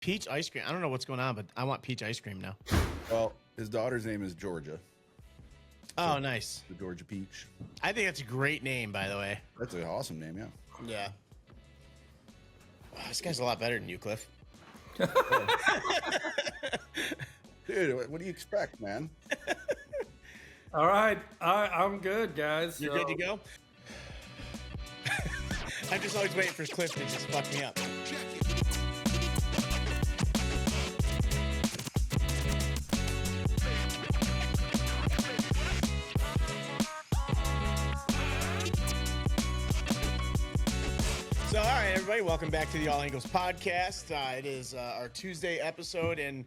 Peach ice cream. I don't know what's going on, but I want peach ice cream now. Well, his daughter's name is Georgia. Oh, nice. The Georgia Peach. I think that's a great name, by the way. That's an awesome name, yeah. Yeah. Wow, this guy's a lot better than you, Cliff. Dude, what do you expect, man? All right, I'm good, guys. You're good to go? I'm just always waiting for Cliff to just fuck me up. So, all right, everybody, welcome back to the All Angles podcast. It is our Tuesday episode, and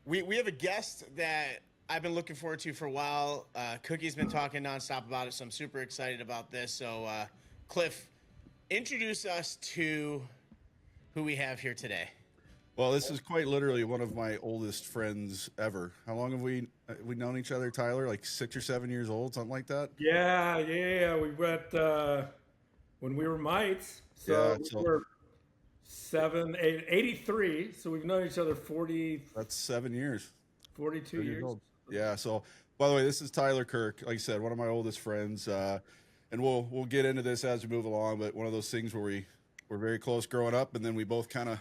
we have a guest that I've been looking forward to for a while. Cookie's been talking nonstop about it, so I'm super excited about this. So, Cliff, introduce us to who we have here today. Well, this is quite literally one of my oldest friends ever. How long have we known each other, Tyler? Like 6 or 7 years old, something like that? Yeah. We went when we were mites. So Yeah, we were 83. So we've known each other 42 That's 7 years. years. Old. Yeah. So, by the way, this is Tyler Kirk. Like I said, one of my oldest friends, and we'll get into this as we move along. But one of those things where we were very close growing up, and then we both kind of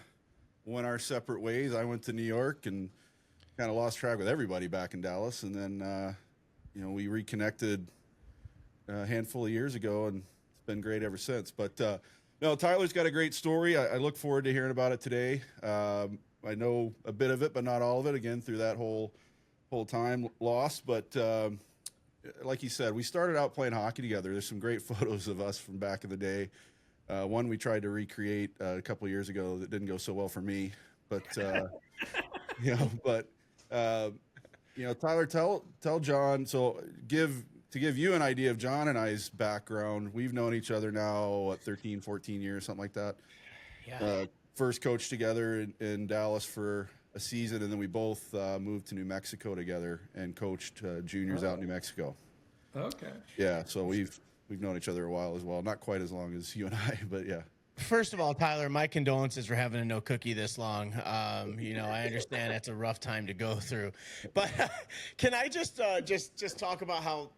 went our separate ways. I went to New York and kind of lost track with everybody back in Dallas, and then we reconnected a handful of years ago, and it's been great ever since. But no, Tyler's got a great story. I look forward to hearing about it today. I know a bit of it, but not all of it. Again, through that whole time lost. But like you said, we started out playing hockey together. There's some great photos of us from back in the day. One we tried to recreate a couple of years ago that didn't go so well for me. But Tyler, tell John. So to give you an idea of John and I's background, we've known each other now, 13, 14 years, something like that. Yeah. First coached together in Dallas for a season, and then we both moved to New Mexico together and coached juniors out in New Mexico. Okay. Yeah, so we've known each other a while as well. Not quite as long as you and I, but yeah. First of all, Tyler, my condolences for having to know Cookie this long. I understand that's a rough time to go through. But can I just talk about how,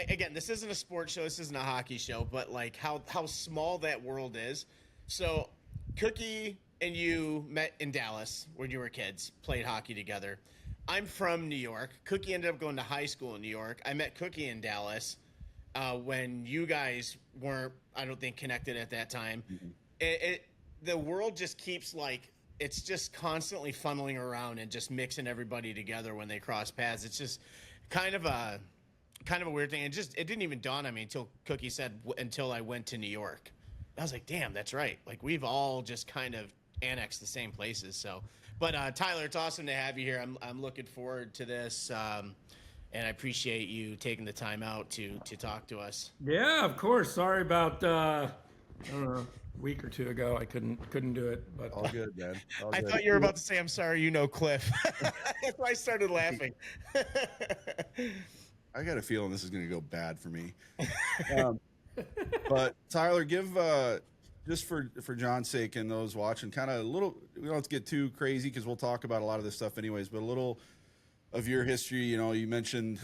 again, this isn't a sports show, this isn't a hockey show, but like how small that world is. So Cookie and you met in Dallas when you were kids, played hockey together. I'm from New York. Cookie ended up going to high school in New York. I met Cookie in Dallas. When you guys weren't, I don't think, connected at that time. Mm-hmm. The world just keeps it's just constantly funneling around and just mixing everybody together when they cross paths. It's just kind of a weird thing. It didn't even dawn on me until Cookie said, until I went to New York. I was like, damn, that's right. Like, we've all just kind of annexed the same places. So, but Tyler, it's awesome to have you here. I'm looking forward to this. And I appreciate you taking the time out to talk to us. Yeah, of course. Sorry about I don't know, a week or two ago I couldn't do it. But All good, man. All I good. thought you were about to say, I'm sorry, Cliff. That's why I started laughing. I got a feeling this is going to go bad for me. But Tyler, give just for John's sake and those watching, kind of a little. We don't have to get too crazy because we'll talk about a lot of this stuff anyways. But a little of your history. You mentioned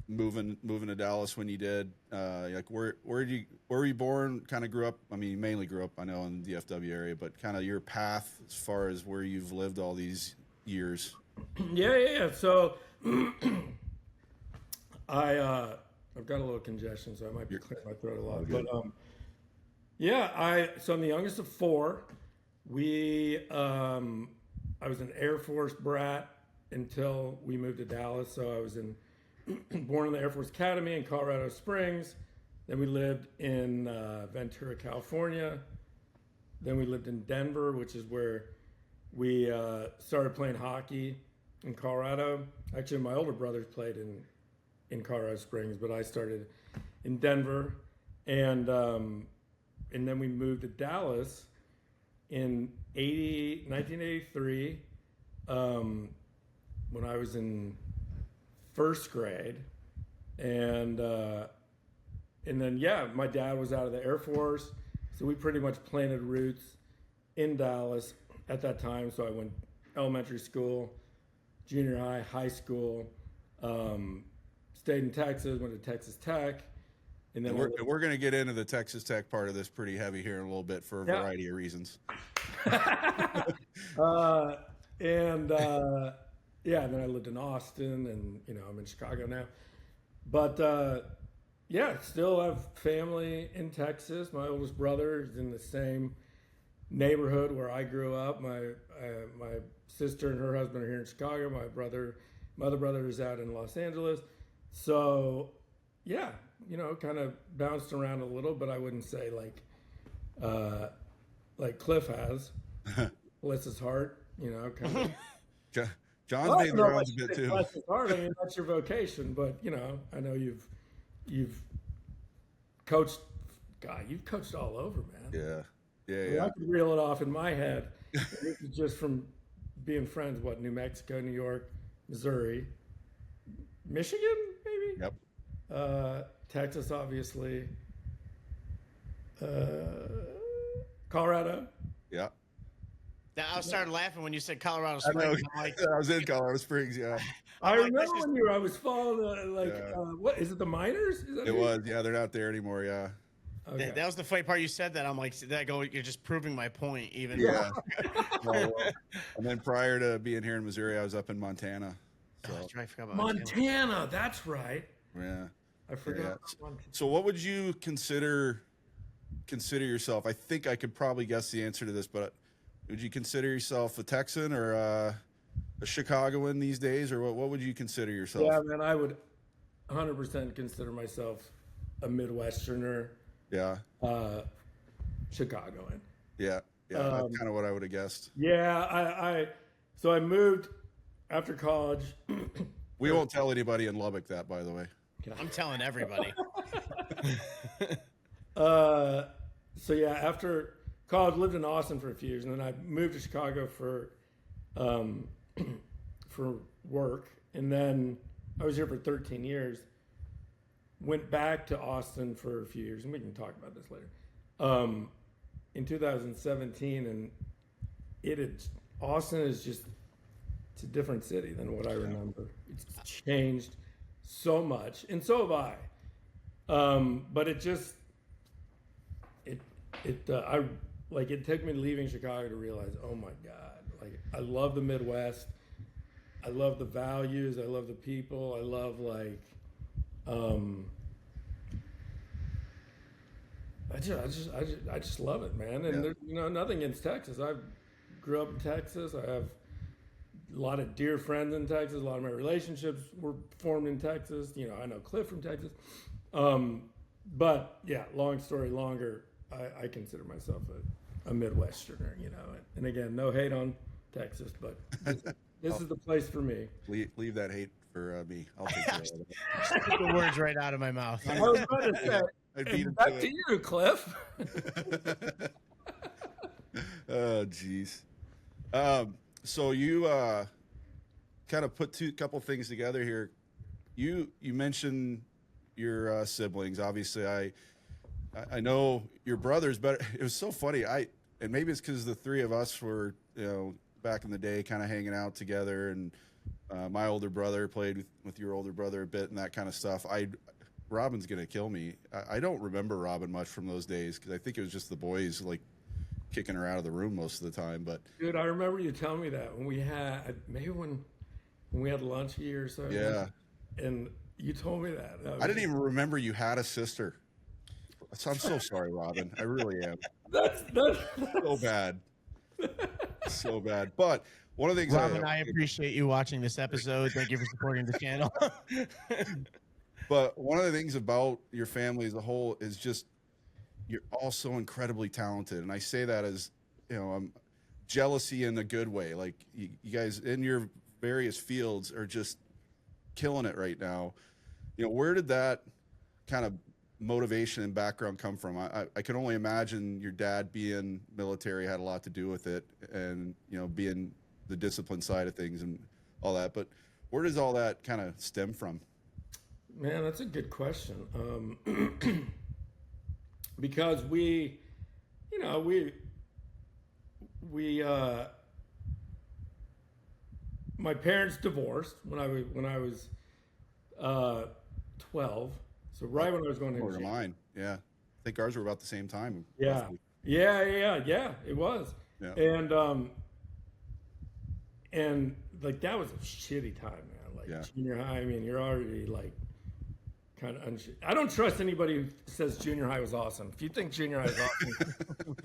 moving to Dallas when you did. Where were you born? Kind of grew up. I mean, you mainly grew up, I know, in the DFW area, but kind of your path as far as where you've lived all these years. Yeah. So I've got a little congestion, so I might be clearing my throat a lot. But so I'm the youngest of four. I was an Air Force brat until we moved to Dallas. So I was born in the Air Force Academy in Colorado Springs. Then we lived in Ventura, California. Then we lived in Denver, which is where we started playing hockey in Colorado. Actually, my older brothers played in Colorado Springs, but I started in Denver. And then we moved to Dallas in 1983. When I was in first grade, and then my dad was out of the Air Force, so we pretty much planted roots in Dallas. at that time. So I went elementary school, junior high, high school, stayed in Texas, went to Texas Tech. And then we're going to get into the Texas Tech part of this pretty heavy here in a little bit for a variety of reasons. And then I lived in Austin, and I'm in Chicago now. But still have family in Texas. My oldest brother is in the same neighborhood where I grew up. My sister and her husband are here in Chicago. My other brother is out in Los Angeles. So kind of bounced around a little, but I wouldn't say like Cliff has. Bless his heart, kind of. John's made the rounds a bit too. Bless his heart. I mean, that's your vocation, but I know you've coached. God, you've coached all over, man. Yeah. I could reel it off in my head. This is just from being friends. What, New Mexico, New York, Missouri, Michigan, maybe. Yep. Texas, obviously. Colorado. Yeah. I started laughing when you said Colorado Springs. I was in Colorado Springs. Yeah. I remember when I was following what is it? The Miners? It was. Yeah, they're not there anymore. Yeah. Okay. That was the funny part. You said that. I'm like, you're just proving my point. Even. Yeah. Well, and then prior to being here in Missouri, I was up in Montana. So. Oh, I forgot about Montana. That's right. Yeah. I forgot. Yeah. About Montana. So, what would you consider yourself? I think I could probably guess the answer to this, but would you consider yourself a Texan or a Chicagoan these days, or what would you consider yourself? Yeah, man, I would 100% consider myself a Midwesterner. Yeah. Chicagoan. Yeah. That's kind of what I would have guessed. Yeah, so I moved after college. We won't tell anybody in Lubbock that, by the way. I'm telling everybody. So yeah, after college, lived in Austin for a few years, and then I moved to Chicago for work, and then I was here for 13 years. Went back to Austin for a few years, and we can talk about this later. In 2017, and Austin is just, it's a different city than what I remember. It's changed so much, and so have I. But it took me leaving Chicago to realize, oh my God, like I love the Midwest. I love the values. I love the people. I love I just love it, man. And there's nothing against Texas. I grew up in Texas. I have a lot of dear friends in Texas. A lot of my relationships were formed in Texas. I know Cliff from Texas. But yeah, long story longer, I consider myself a Midwesterner, and again, no hate on Texas, but this is the place for me. Leave that hate for me. I'll take care of it. Took the words right out of my mouth. I was going to say, back to you, Cliff. Oh, geez. So you kind of put a couple things together here. You mentioned your siblings. Obviously, I know your brothers, but it was so funny. And maybe it's because the three of us were, back in the day, kind of hanging out together, and my older brother played with your older brother a bit and that kind of stuff. Robin's gonna kill me. I don't remember Robin much from those days because I think it was just the boys kicking her out of the room most of the time. But dude, I remember you telling me that when we had when we had lunch a year or so. Yeah, and you told me that. I didn't even remember you had a sister. So I'm so sorry, Robin. I really am. That's so bad. So bad. But one of the things, Robin, I appreciate you watching this episode. Thank you for supporting the channel. But one of the things about your family as a whole is just you're all so incredibly talented, and I say that as jealousy in a good way. Like you guys in your various fields are just killing it right now. Where did that kind of motivation and background come from? I can only imagine your dad being military had a lot to do with it, and being the discipline side of things and all that. But where does all that kind of stem from? Man, that's a good question. Because we my parents divorced when I was 12. So right when I was going Or to to mine. Yeah. I think ours were about the same time. yeah. roughly. Yeah, it was. Yeah. And like that was a shitty time, man. Like Yeah. junior high, I mean, you're already like kind of I don't trust anybody who says junior high was awesome. If you think junior high is awesome,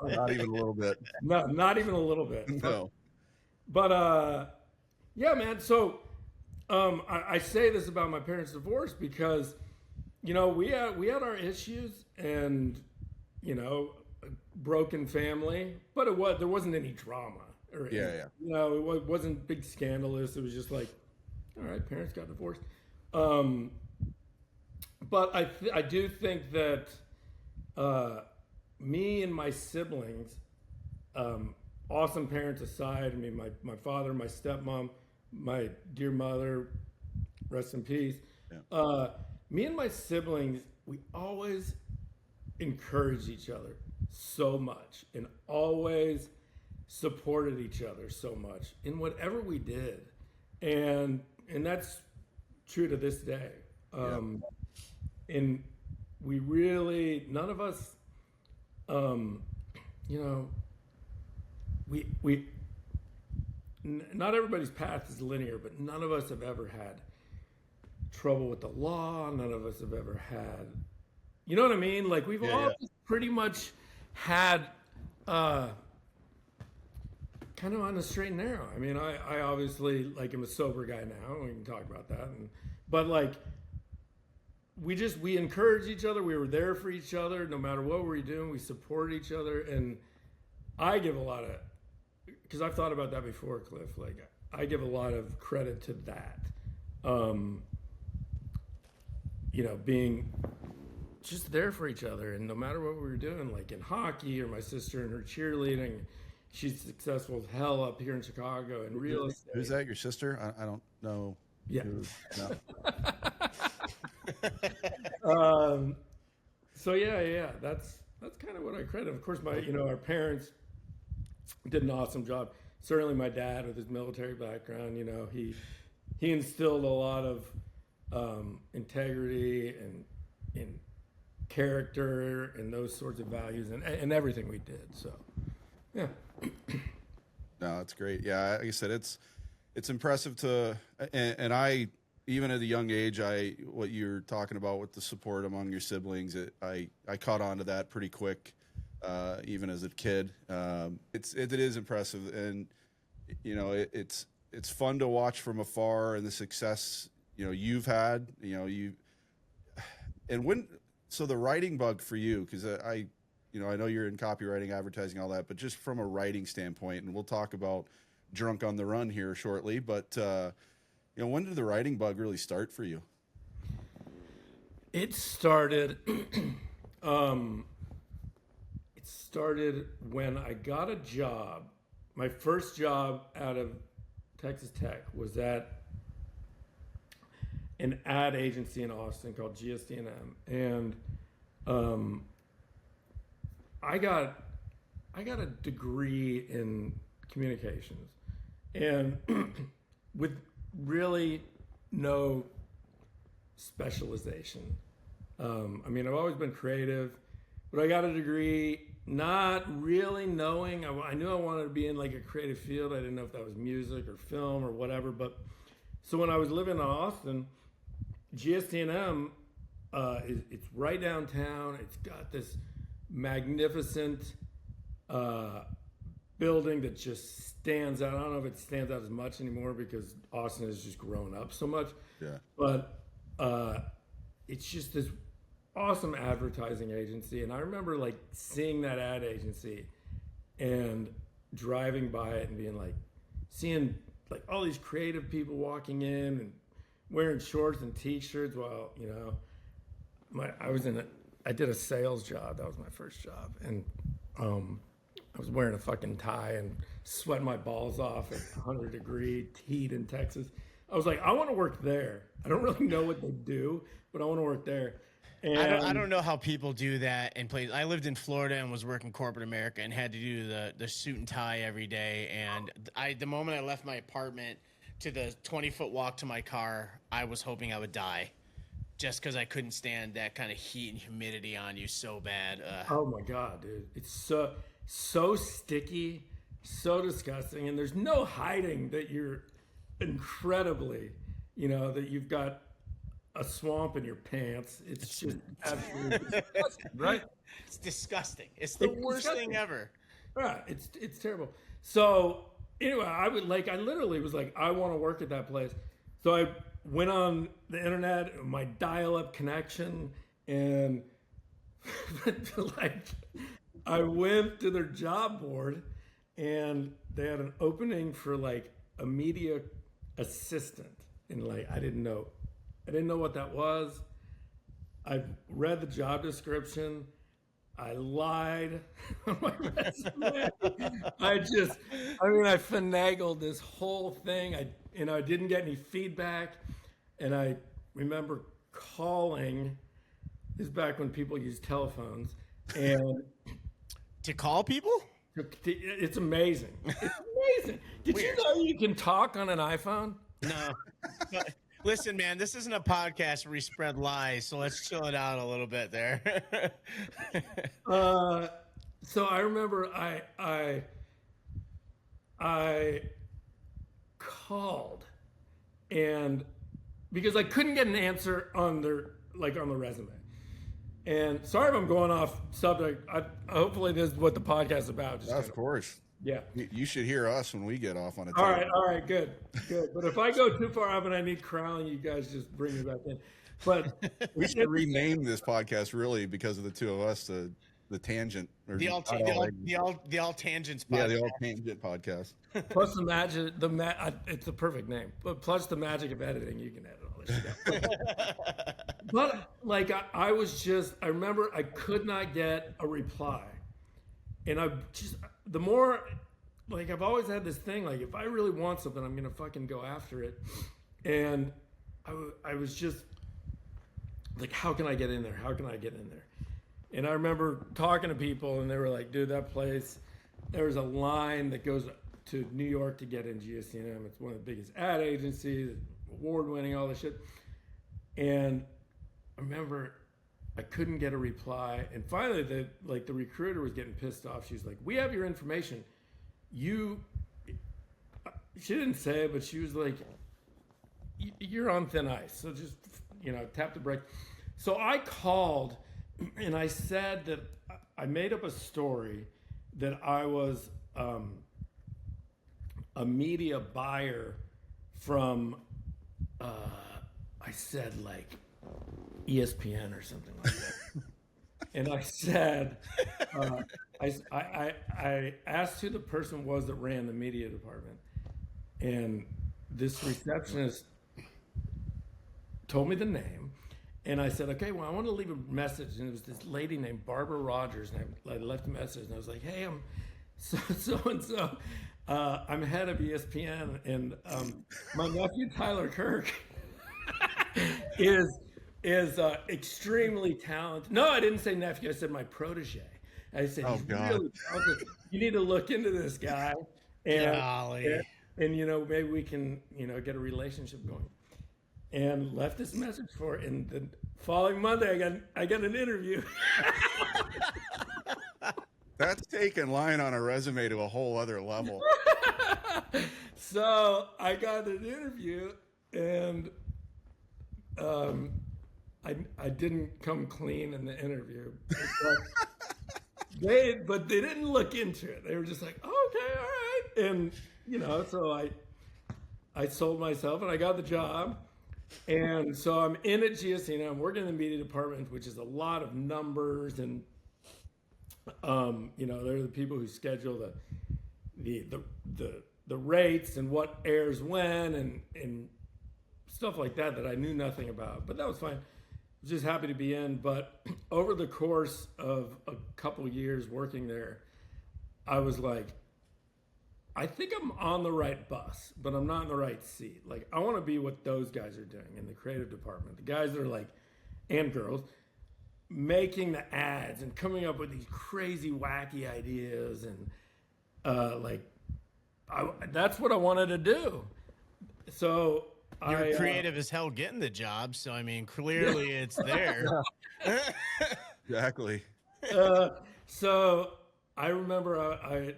Not even a little bit. no, not even a little bit. No. But yeah, man. So I say this about my parents' divorce because, you know, we had our issues and, you know, a broken family, but there wasn't any drama or Yeah. you know, it wasn't big scandalous. It was just like, all right, parents got divorced. But I do think that me and my siblings, awesome parents aside, I mean, my father, my stepmom, my dear mother, rest in peace. Yeah. Me and my siblings, we always encouraged each other so much and always supported each other so much in whatever we did. And that's true to this day. And we really, none of us, you know, not everybody's path is linear, but none of us have ever had trouble with the law. None of us have ever had, you know what I mean? Like we've all just pretty much had, kind of on the straight and narrow. I mean, I obviously like am a sober guy now. We can talk about that. But like, we encouraged each other. We were there for each other, no matter what we were doing. We supported each other, and I give a lot of, because I've thought about that before, Cliff. Like, I give a lot of credit to that. You know, being just there for each other, and no matter what we were doing, like in hockey or my sister and her cheerleading. She's successful as hell up here in Chicago in real estate. Who's that? Your sister? I don't know. Yeah. No. So yeah, that's kind of what I credit. Of course, our parents did an awesome job. Certainly, my dad with his military background, you know, he instilled a lot of integrity and character and those sorts of values and everything we did. So, yeah. No, that's great. Yeah, like I said, it's impressive to, and I, even at a young age, what you're talking about with the support among your siblings, I caught on to that pretty quick, even as a kid. It is impressive, and you know, it's fun to watch from afar and the success, you know, you've had, you know, so the writing bug for you, because you know, I know you're in copywriting, advertising, all that, but just from a writing standpoint, and we'll talk about Drunk on the Run here shortly, but, you know, when did the writing bug really start for you? It started, when I got a job. My first job out of Texas Tech was at an ad agency in Austin called GSD&M, and I got a degree in communications, and with really no specialization. I mean, I've always been creative, but I got a degree not really knowing. I knew I wanted to be in like a creative field. I didn't know if that was music or film or whatever. But so when I was living in Austin, GSD&M, it's right downtown. It's got this magnificent building that just stands out. I don't know if it stands out as much anymore because Austin has just grown up so much. Yeah. But it's just this awesome advertising agency. And I remember like seeing that ad agency and driving by it and being like, seeing like all these creative people walking in and wearing shorts and t-shirts while, you know, I did a sales job. That was my first job. And I was wearing a fucking tie and sweating my balls off at 100-degree heat in Texas. I was like, I want to work there. I don't really know what they do, but I want to work there. And I don't know how people do that in places. I lived in Florida and was working corporate America and had to do the suit and tie every day. And the moment I left my apartment to the 20-foot walk to my car, I was hoping I would die, just because I couldn't stand that kind of heat and humidity on you so bad. Oh my God, dude. It's so sticky, so disgusting. And there's no hiding that you're incredibly, that you've got a swamp in your pants. It's just absolutely disgusting, right? It's disgusting. It's the worst thing ever. Right. It's terrible. So anyway, I literally was like, I want to work at that place. So I went on the internet, my dial-up connection, and I went to their job board, and they had an opening for like a media assistant, and I didn't know what that was. I read the job description. I lied on my resume. I finagled this whole thing. I didn't get any feedback. And I remember calling, this is back when people used telephones, and to call people? It's amazing. It's amazing. Did you know you can talk on an iPhone? No. Listen, man, this isn't a podcast where we spread lies, so let's chill it out a little bit there. So I remember I called, and because I couldn't get an answer on the resume. And sorry if I'm going off subject. Hopefully this is what the podcast is about. Of course. Yeah. You should hear us when we get off on a All right, good. But if I go too far off and I need crowning, you guys just bring me back in. But we should rename this podcast really because of the two of us, the tangent or the all tangents podcast. Yeah, the all tangent podcast. Plus it's the perfect name. But plus the magic of editing, you can edit all this shit. But I remember I could not get a reply. And the more, I've always had this thing, if I really want something, I'm going to fucking go after it. And I was just like, how can I get in there? How can I get in there? And I remember talking to people, and they were like, dude, that place, there's a line that goes to New York to get in GSM. It's one of the biggest ad agencies, award-winning, all this shit. And I remember I couldn't get a reply. And finally, the recruiter was getting pissed off. She was like, we have your information. She didn't say it, but she was like, you're on thin ice. So just, tap the brake. So I called, and I said that I made up a story that I was a media buyer from, I said ESPN or something like that. And I said, I asked who the person was that ran the media department. And this receptionist told me the name. And I said, okay, well, I want to leave a message. And it was this lady named Barbara Rogers. And I left a message. And I was like, hey, I'm so-and-so. I'm head of ESPN. And my nephew, Tyler Kirk, is extremely talented. No, I didn't say nephew. I said my protege. I said, he's really talented. You need to look into this guy. And maybe we can, get a relationship going. And left this message for it. And the following Monday, I got an interview. That's taking line on a resume to a whole other level. So I got an interview, and I didn't come clean in the interview. But they didn't look into it. They were just like, oh, okay, all right. And, so I sold myself, and I got the job. And so I'm in at GSC, I'm working in the media department, which is a lot of numbers, and they're the people who schedule the rates and what airs when and stuff like that I knew nothing about. But that was fine. I was just happy to be in. But over the course of a couple years working there, I was like, I think I'm on the right bus, but I'm not in the right seat. I want to be what those guys are doing in the creative department. The guys that are and girls, making the ads and coming up with these crazy, wacky ideas. And that's what I wanted to do. So You're creative as hell getting the job. So, I mean, clearly it's there. Exactly. So I remember I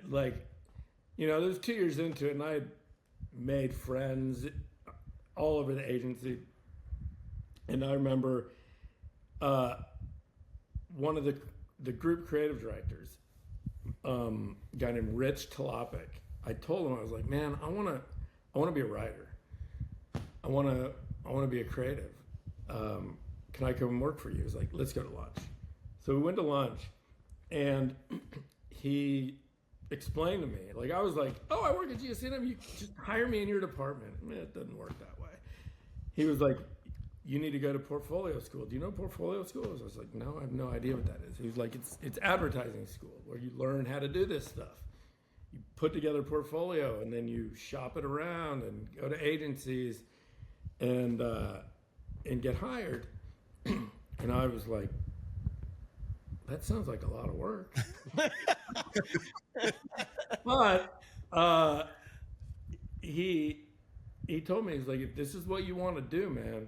there was 2 years into it, and I had made friends all over the agency. And I remember one of the group creative directors, a guy named Rich Talopik. I told him, I was like, man, I want to be a writer. I want to be a creative. Can I come and work for you? He was like, let's go to lunch. So we went to lunch, and he explained to me, like, I was like, oh, I work at GSM. You just hire me in your department. I mean, it doesn't work that way. He was like, you need to go to portfolio school. Do you know portfolio school? I was like, no, I have no idea what that is. He was like, it's advertising school where you learn how to do this stuff. You put together a portfolio, and then you shop it around and go to agencies and get hired. And I was like, that sounds like a lot of work. But he told me, he's like, if this is what you want to do, man,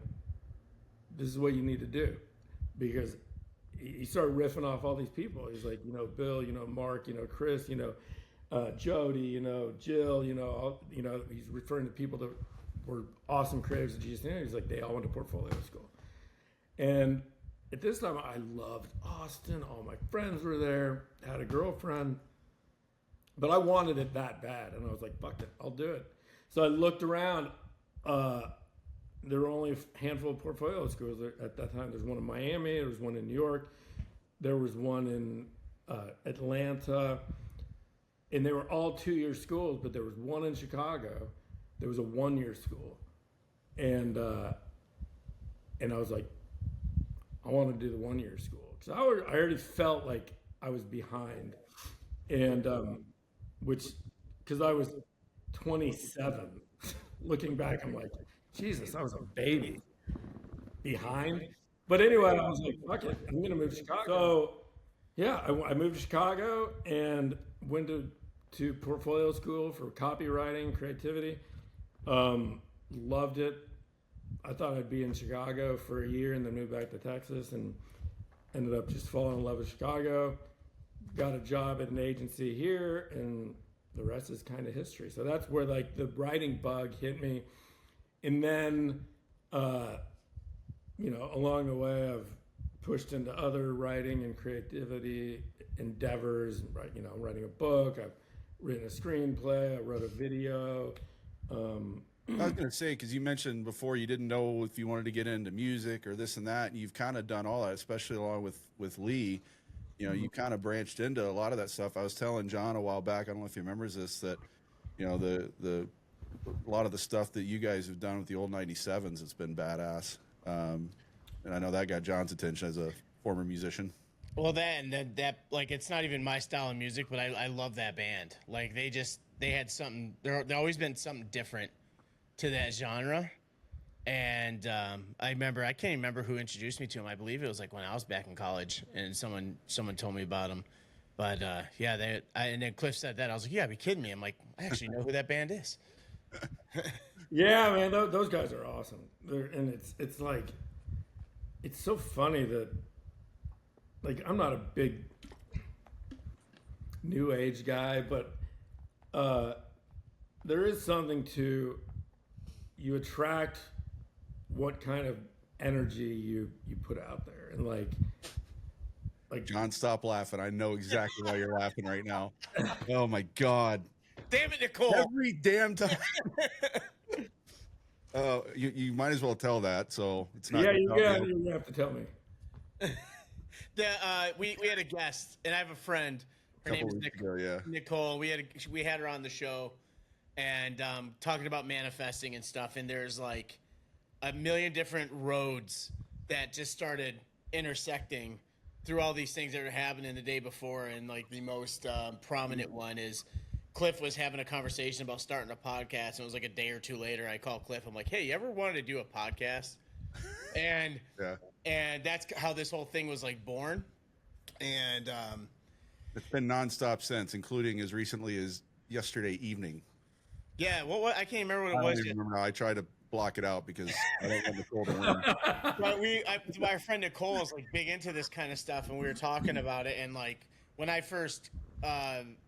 this is what you need to do. Because he started riffing off all these people. He's like, Bill, Mark, Chris, Jody, Jill, he's referring to people that were awesome creatives at GSM. He's like, they all went to portfolio school. And at this time, I loved Austin. All my friends were there. Had a girlfriend. But I wanted it that bad. And I was like, fuck it, I'll do it. So I looked around. There were only a handful of portfolio schools at that time. There's one in Miami. There was one in New York. There was one in Atlanta. And they were all 2-year schools, but there was one in Chicago. There was a 1-year school. And I was like, I want to do the 1-year school. Because I already felt like I was behind. And because I was 27. Looking back, I'm like, Jesus, I was a baby behind. But anyway, I was like, fuck it, I'm going to move to Chicago. So, yeah, I moved to Chicago and went to portfolio school for copywriting, creativity. Loved it. I thought I'd be in Chicago for a year and then move back to Texas, and ended up just falling in love with Chicago. Got a job at an agency here, and the rest is kind of history. So that's where like the writing bug hit me. And then, along the way, I've pushed into other writing and creativity endeavors, right? Writing a book. I've written a screenplay. I wrote a video. I was going to say, because you mentioned before you didn't know if you wanted to get into music or this and that, and you've kind of done all that, especially along with Lee. You kind of branched into a lot of that stuff. I was telling John a while back, I don't know if he remembers this, that, a lot of the stuff that you guys have done with the old 97s, it's been badass. And I know that got John's attention as a former musician. Well, that like, it's not even my style of music, but I love that band. Like, they had something, there always been something different to that genre. And I can't even remember who introduced me to him. I believe it was like when I was back in college, and someone told me about him. But and then Cliff said that. I was like, you gotta be kidding me. I'm like, I actually know who that band is. Yeah, man, those guys are awesome. And it's like, it's so funny that, like, I'm not a big new age guy, but there is something to, you attract what kind of energy you put out there. And like John, stop laughing. I know exactly why you're laughing right now. Oh my God. Damn it, Nicole. Every damn time. You might as well tell that. So it's not. Yeah, you have to tell me. We had a guest, and I have a friend. Her name is Nicole. We had her on the show, and talking about manifesting and stuff. And there's like a million different roads that just started intersecting through all these things that were happening the day before. And like the most prominent one is Cliff was having a conversation about starting a podcast. And it was like a day or two later, I called Cliff. I'm like, hey, you ever wanted to do a podcast? And And that's how this whole thing was like born. And It's been nonstop since, including as recently as yesterday evening. yeah, what I can't remember what I it don't was. even remember now. I tried to block it out because I don't want Nicole to win. But my friend Nicole is like big into this kind of stuff, and we were talking about it. And like when I first,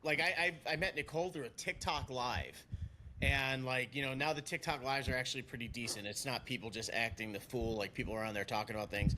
like I met Nicole through a TikTok live, and like now the TikTok lives are actually pretty decent. It's not people just acting the fool, like people are on there talking about things.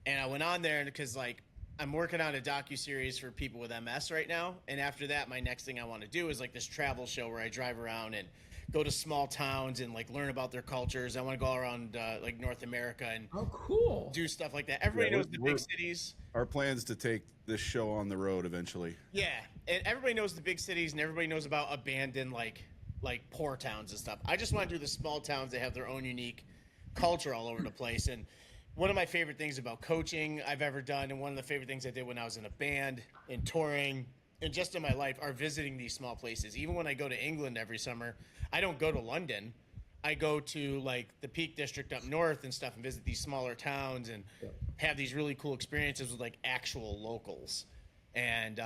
And I went on there because like I'm working on a docuseries for people with MS right now, and after that, my next thing I want to do is like this travel show where I drive around and go to small towns and like learn about their cultures. I want to go around like North America and Oh, cool. do stuff like that. Everybody knows the big cities. Our plans to take this show on the road eventually. Yeah, and everybody knows the big cities, and everybody knows about abandoned like poor towns and stuff. I just want to do the small towns that have their own unique culture all over the place. And one of my favorite things about coaching I've ever done, and one of the favorite things I did when I was in a band and touring and just in my life, are visiting these small places. Even when I go to England every summer, I don't go to London. I go to like the Peak District up north and stuff and visit these smaller towns and have these really cool experiences with like actual locals. And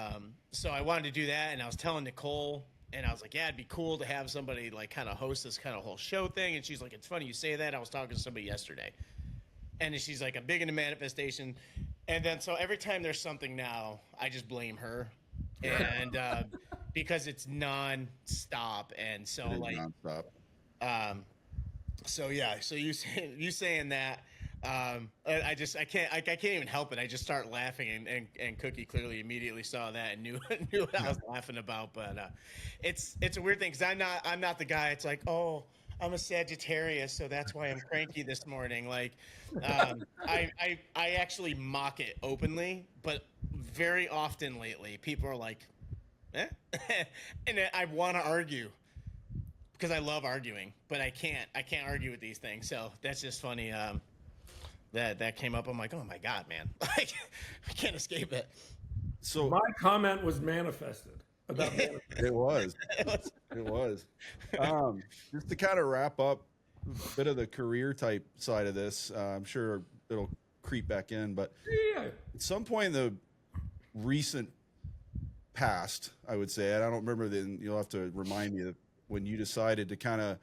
so I wanted to do that, and I was telling Nicole, and I was like, yeah, it'd be cool to have somebody like kind of host this kind of whole show thing. And she's like, it's funny you say that. I was talking to somebody yesterday. And she's like, I'm big into manifestation. And then so every time there's something now, I just blame her. And because it's non-stop. And so like Nonstop. so yeah, so you saying that, I can't even help it. I just start laughing, and Cookie clearly immediately saw that and knew what I was laughing about. But it's a weird thing, because I'm not the guy. It's like, oh, I'm a Sagittarius, so that's why I'm cranky this morning. Like, I actually mock it openly, but very often lately, people are like, eh? And I want to argue because I love arguing, but I can't argue with these things. So that's just funny. That came up. I'm like, oh my God, man, like I can't escape it. So My comment was manifested about manifesting. it was. It was. Just to kind of wrap up a bit of the career type side of this, I'm sure it'll creep back in, but Yeah. at some point in the recent past, I would say, and I don't remember, then you'll have to remind me, when you decided to kind of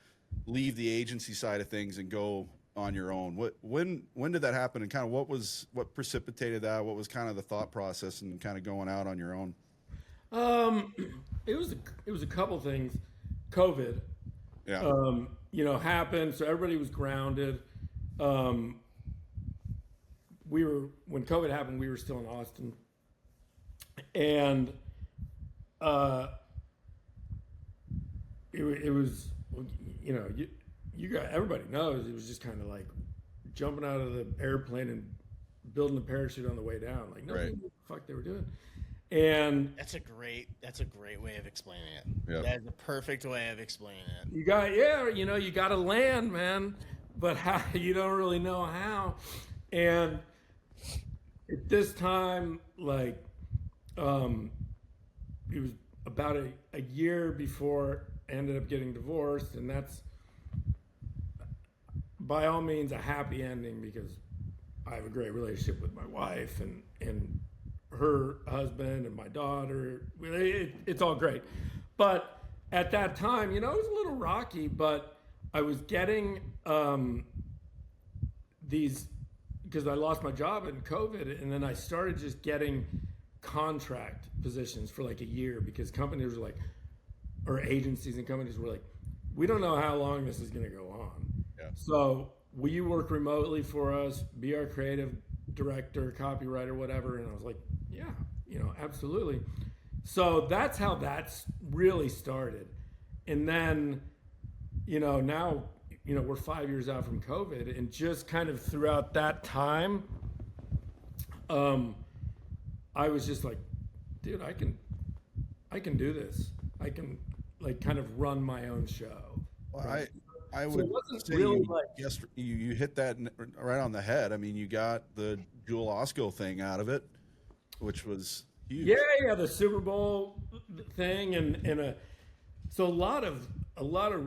leave the agency side of things and go on your own. When did that happen, and kind of what precipitated that? What was kind of the thought process and kind of going out on your own? It was a couple things. COVID, Yeah. happened, so everybody was grounded. When COVID happened, we were still in Austin, and it was, you got, everybody knows, it was just kind of like jumping out of the airplane and building the parachute on the way down. Like nobody knew what the fuck they were doing. And That's a great way of explaining it. Yeah. That's the perfect way of explaining it. you got to land, man, but how, you don't really know how. And at this time, like, it was about a year before I ended up getting divorced, and that's by all means a happy ending, because I have a great relationship with my wife and her husband and my daughter. It's all great. But at that time, it was a little rocky, but I was getting these, because I lost my job in COVID, and then I started just getting contract positions for like a year, because companies were like, or agencies and companies were like, we don't know how long this is going to go on. Yeah. So will you work remotely for us, be our creative director, copywriter, whatever? And I was like, yeah, absolutely. So that's how that's really started. And then, now, we're 5 years out from COVID, and just kind of throughout that time, I was just like, dude, I can do this. I can like kind of run my own show. Well, Right? I So would it wasn't say really like, yes, you hit that right on the head. I mean, you got the Jewel Osco thing out of it, which was huge. yeah, the Super Bowl thing, and so a lot of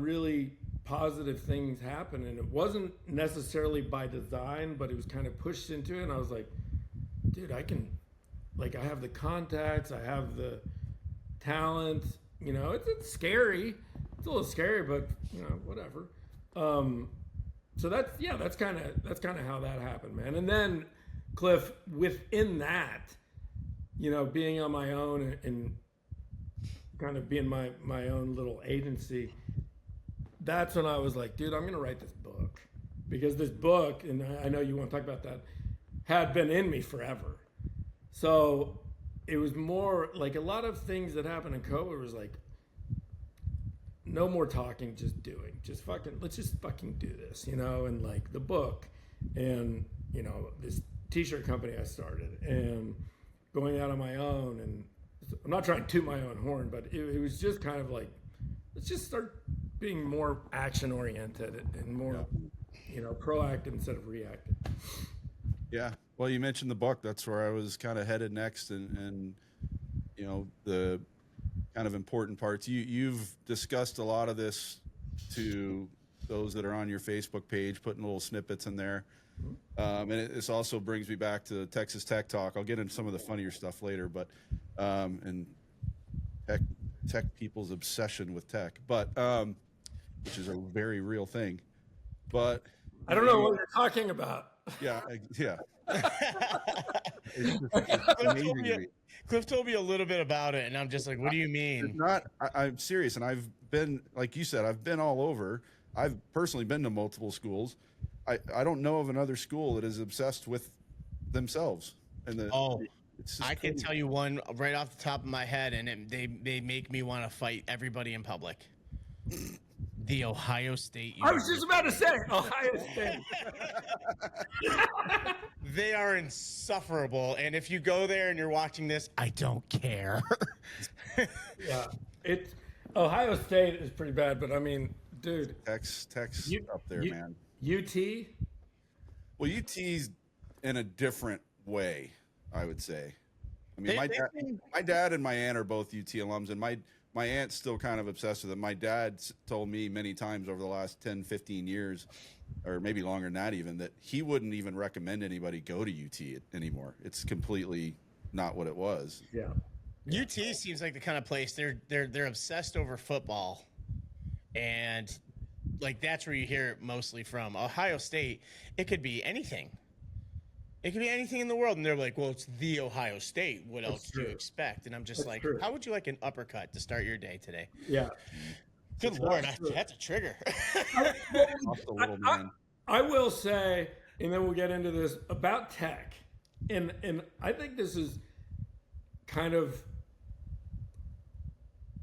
really positive things happen, and it wasn't necessarily by design, but it was kind of pushed into it. And I was like, dude, I can, like, I have the contacts, I have the talent. You know, it's scary. It's a little scary, but you know, whatever. So that's kind of how that happened, man. And then Cliff, within that, you know, being on my own and kind of being my own little agency, that's when I was like, dude, I'm gonna write this book, because this book, and I know you want to talk about that, had been in me forever. So it was more like a lot of things that happened in COVID was like, no more talking, just doing. Let's just fucking do this, you know? And like the book and, you know, this t-shirt company I started and going out on my own. And I'm not trying to toot my own horn, but it was just kind of like, let's just start being more action oriented and more, you know, proactive instead of reactive. Yeah. Well, you mentioned the book. That's where I was kind of headed next. And you know, the kind of important parts. You've discussed a lot of this to those that are on your Facebook page, putting little snippets in there. And this also brings me back to Texas Tech Talk. I'll get into some of the funnier stuff later, but and tech people's obsession with tech, but which is a very real thing. But I don't know what you're talking about. Yeah. It's amazing to me. Cliff told me a little bit about it, and I'm just like, what do you mean? I'm serious, and I've been, like you said, I've been all over. I've personally been to multiple schools. I don't know of another school that is obsessed with themselves. And I can tell you one right off the top of my head, and they make me want to fight everybody in public. The Ohio State University. I was just about to say Ohio State. They are insufferable, and if you go there and you're watching this, I don't care. Yeah, Ohio State is pretty bad, but I mean, dude, Tech's up there, man. UT. Well, UT's in a different way, I would say. I mean, my dad and my aunt are both UT alums, and my aunt's still kind of obsessed with it. My dad told me many times over the last 10, 15 years, or maybe longer than that even, that he wouldn't even recommend anybody go to UT anymore. It's completely not what it was. Yeah. UT seems like the kind of place they're obsessed over football, and like that's where you hear it mostly from. Ohio State, it could be anything. It could be anything in the world, and they're like, well, it's the Ohio State. What else do you expect? And I'm just like, how would you like an uppercut to start your day today? Yeah. Good Lord, that's a trigger. I will say, and then we'll get into this, about tech. And I think this is kind of,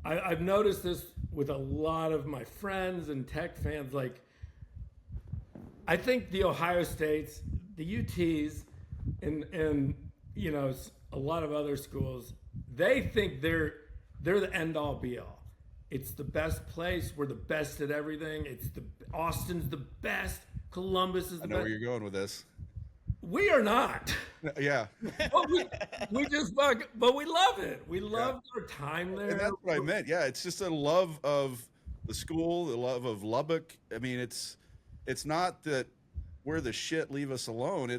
I've noticed this with a lot of my friends and tech fans. Like, I think the Ohio States, the UTs, and you know, a lot of other schools, they think they're the end all be all. It's the best place. We're the best at everything. Austin's the best. Columbus is the best. I know where you're going with this. We are not. Yeah. But we just but we love it. We love our time there. And that's what I meant. Yeah, it's just a love of the school, the love of Lubbock. I mean, it's not that we're the shit, leave us alone.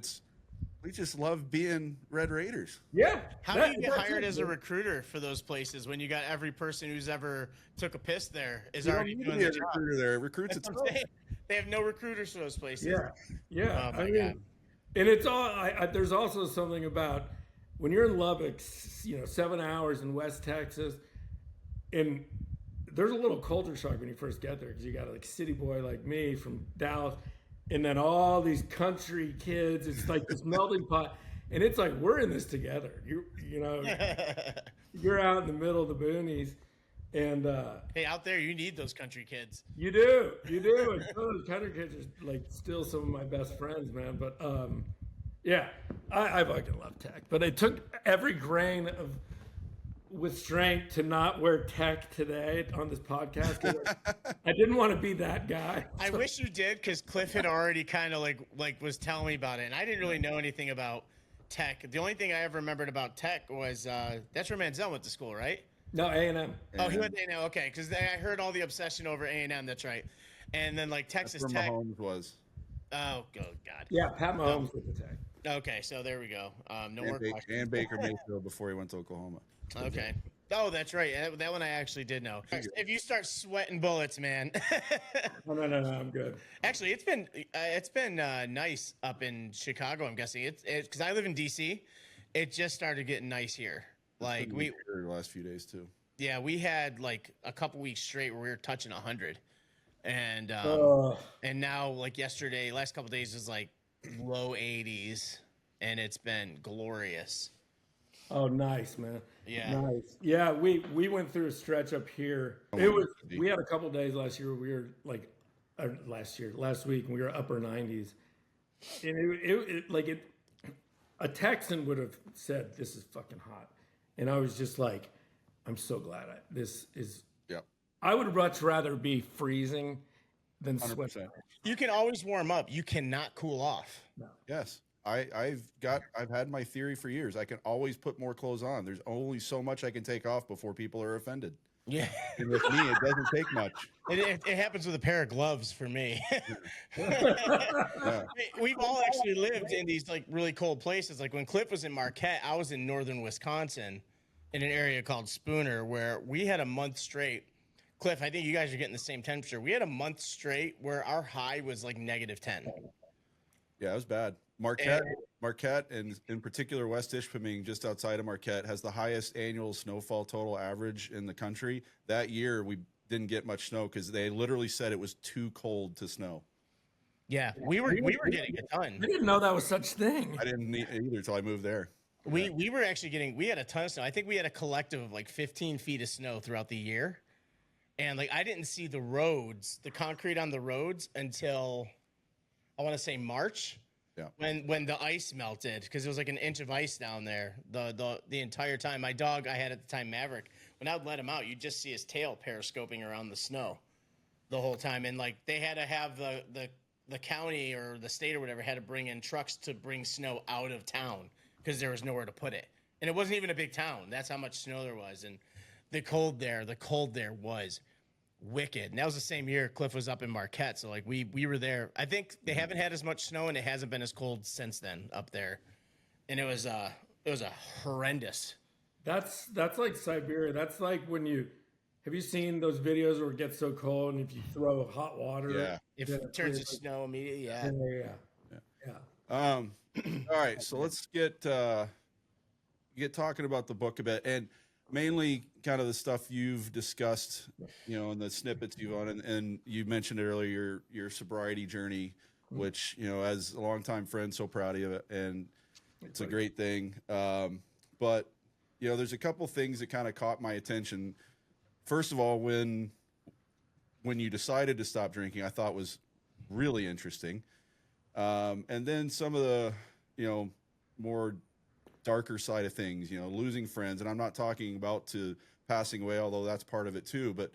We just love being Red Raiders. Yeah. How do you get hired as a recruiter for those places when you got every person who's ever took a piss there is already doing the job? Recruiter there. Recruits itself. They have no recruiters for those places. Yeah. Oh my God. And it's all. There's also something about when you're in Lubbock, 7 hours in West Texas, and there's a little culture shock when you first get there because you got a city boy like me from Dallas. And then all these country kids, it's like this melting pot. And it's like, we're in this together. You know, you're out in the middle of the boonies. And hey, out there, you need those country kids. You do. And some of those country kids are like still some of my best friends, man. But yeah, I fucking love tech. But it took every grain of restraint to not wear tech today on this podcast. I didn't want to be that guy. I wish you did, because Cliff had already kind of like was telling me about it, and I didn't really know anything about tech. The only thing I ever remembered about tech was that's where Manziel went to school, right? No, A&M. Oh, he went to A&M. Okay, because I heard all the obsession over A&M. That's right. And then like Texas That's Tech. where Mahomes was. Oh, God. Yeah, Pat Mahomes with the tag. Okay, so there we go. No more questions. And Baker Mayfield before he went to Oklahoma. Okay. Oh, that's right. That one I actually did know. If you start sweating bullets, man. No, I'm good. Actually, it's been nice up in Chicago. I'm guessing it's because I live in DC. It just started getting nice here. Like the last few days too. Yeah, we had like a couple weeks straight where we were touching 100, and now like yesterday, last couple days was like low 80s, and it's been glorious. Oh, nice, man. Yeah. Nice. Yeah, we went through a stretch up here. We had a couple days last year where we were like last week we were upper 90s. And a Texan would have said this is fucking hot. And I was just like, I'm so glad this is. Yeah. I would much rather be freezing than 100%. sweating. You can always warm up. You cannot cool off. No. Yes. I've had my theory for years. I can always put more clothes on. There's only so much I can take off before people are offended. Yeah. And with me, it doesn't take much. It happens with a pair of gloves for me. Yeah. We've all actually lived in these like really cold places. Like when Cliff was in Marquette, I was in northern Wisconsin in an area called Spooner where we had a month straight. Cliff, I think you guys are getting the same temperature. We had a month straight where our high was like -10. Yeah, it was bad. Marquette, and in particular West Ishpeming, just outside of Marquette, has the highest annual snowfall total average in the country. That year, we didn't get much snow because they literally said it was too cold to snow. Yeah, we were getting a ton. I didn't know that was such thing. I didn't either until I moved there. We were actually we had a ton of snow. I think we had a collective of like 15 feet of snow throughout the year. And like I didn't see the roads, the concrete on the roads until I want to say March. Yeah. When the ice melted, because it was like an inch of ice down there the entire time. My dog I had at the time, Maverick, when I would let him out, you'd just see his tail periscoping around the snow the whole time. And like they had to have the county or the state or whatever had to bring in trucks to bring snow out of town because there was nowhere to put it. And it wasn't even a big town. That's how much snow there was. And the cold there was wicked. And that was the same year Cliff was up in Marquette. So like we were there. I think they haven't had as much snow and it hasn't been as cold since then up there. And it was a horrendous. That's like Siberia. That's like when have you seen those videos where it gets so cold and if you throw hot water, Yeah. It turns to snow immediately. Yeah. All right, so let's get talking about the book a bit, and mainly kind of the stuff you've discussed, and the snippets you've on, and you mentioned earlier your sobriety journey, which, as a longtime friend, so proud of you, and it's a great thing. But, there's a couple things that kind of caught my attention. First of all, when you decided to stop drinking, I thought was really interesting. And then some of the, more darker side of things, losing friends. And I'm not talking about to passing away, although that's part of it too. But,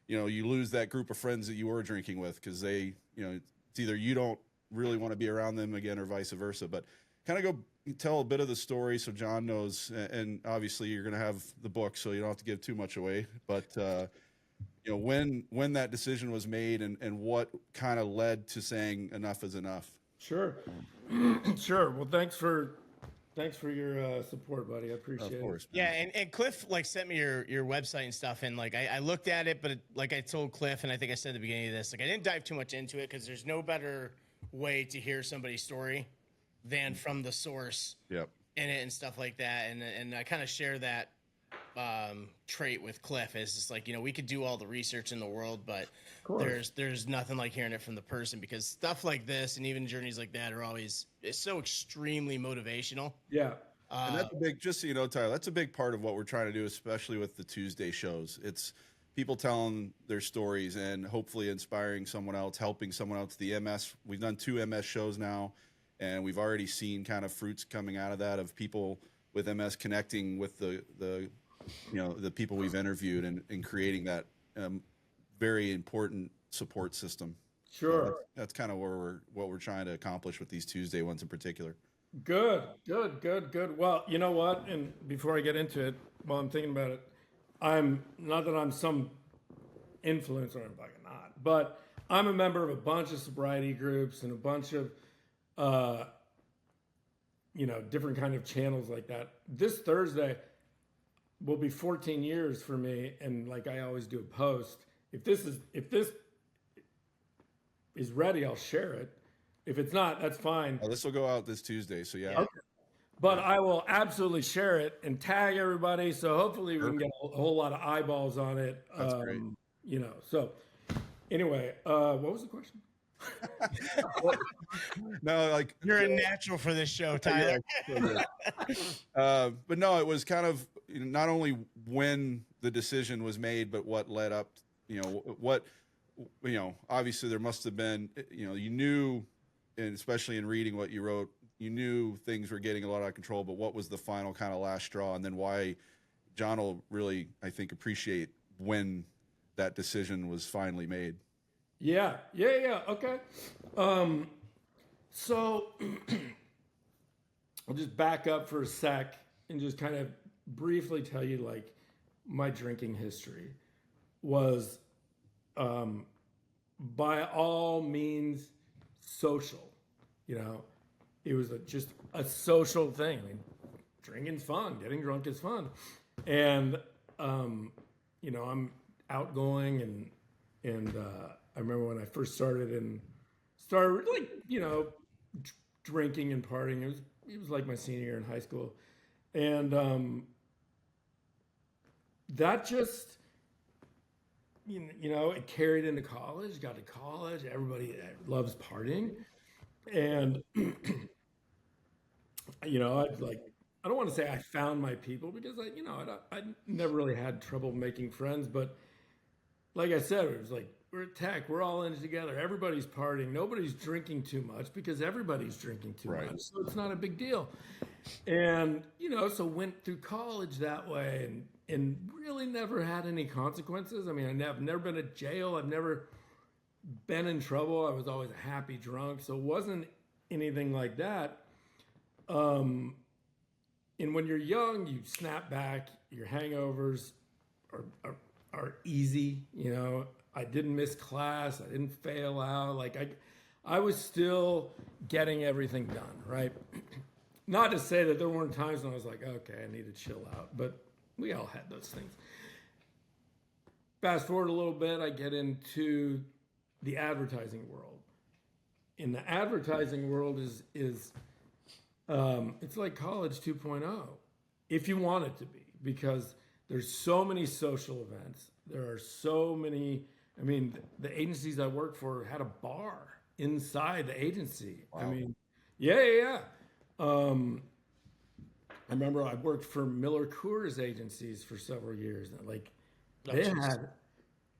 you lose that group of friends that you were drinking with because they, it's either you don't really want to be around them again or vice versa. But kind of go tell a bit of the story so John knows. And obviously you're going to have the book, so you don't have to give too much away. But, when that decision was made and what kind of led to saying enough is enough. Sure. Sure. Well, thanks for your support, buddy. I appreciate Of course, it. Yeah, and Cliff like sent me your website and stuff, and like I looked at it, but like I told Cliff, and I think I said at the beginning of this, like I didn't dive too much into it because there's no better way to hear somebody's story than from the source Yep. in it and stuff like that, and I kind of share that trait with Cliff. Is just like we could do all the research in the world, but there's nothing like hearing it from the person, because stuff like this and even journeys like that are always so extremely motivational. Yeah. And that's a big, just so you know, Tyler, that's a big part of what we're trying to do, especially with the Tuesday shows. It's people telling their stories and hopefully inspiring someone else, helping someone else. The MS, we've done 2 MS shows now, and we've already seen kind of fruits coming out of that, of people with MS connecting with the people we've interviewed and creating that very important support system. Sure. So that's kind of what we're trying to accomplish with these Tuesday ones in particular. Good. Well, you know what? And before I get into it, while I'm thinking about it, I'm not that I'm some influencer, I'm fucking not, but I'm a member of a bunch of sobriety groups and a bunch of, different kind of channels like that. This Thursday will be 14 years for me, and like I always do a post. If this is ready, I'll share it. If it's not, that's fine. Oh, this will go out this Tuesday, so yeah. Okay. But I will absolutely share it and tag everybody. So hopefully we can get a whole lot of eyeballs on it. That's great. So anyway, what was the question? No, like You're a natural for this show, Tyler. But no, it was kind of not only when the decision was made, but what led up. Obviously there must have been. You knew, and especially in reading what you wrote, you knew things were getting a lot out of control. But what was the final kind of last straw, and then why? John will really, I think, appreciate when that decision was finally made. Yeah. Okay. So I'll just back up for a sec and just kind of briefly tell you, like, my drinking history was, by all means, social. It was just a social thing. I mean, drinking's fun. Getting drunk is fun. And, I'm outgoing and I remember when I first started drinking and partying. It was like my senior year in high school, and that just it carried into college. Got to college, everybody loves partying, and I don't want to say I found my people because I never really had trouble making friends, but like I said, it was like, we're at tech, we're all in it together. Everybody's partying. Nobody's drinking too much because everybody's drinking too much. So it's not a big deal. And, so went through college that way and really never had any consequences. I mean, I've never been to jail. I've never been in trouble. I was always a happy drunk. So it wasn't anything like that. And when you're young, you snap back, your hangovers are easy, I didn't miss class. I didn't fail out. Like I was still getting everything done, right? Not to say that there weren't times when I was like, okay, I need to chill out, but we all had those things. Fast forward a little bit, I get into the advertising world. In the advertising world is it's like college 2.0, if you want it to be, because there's so many social events. There are so many. I mean, the agencies I worked for had a bar inside the agency. Wow. I mean, yeah. I remember I worked for Miller Coors agencies for several years. And they had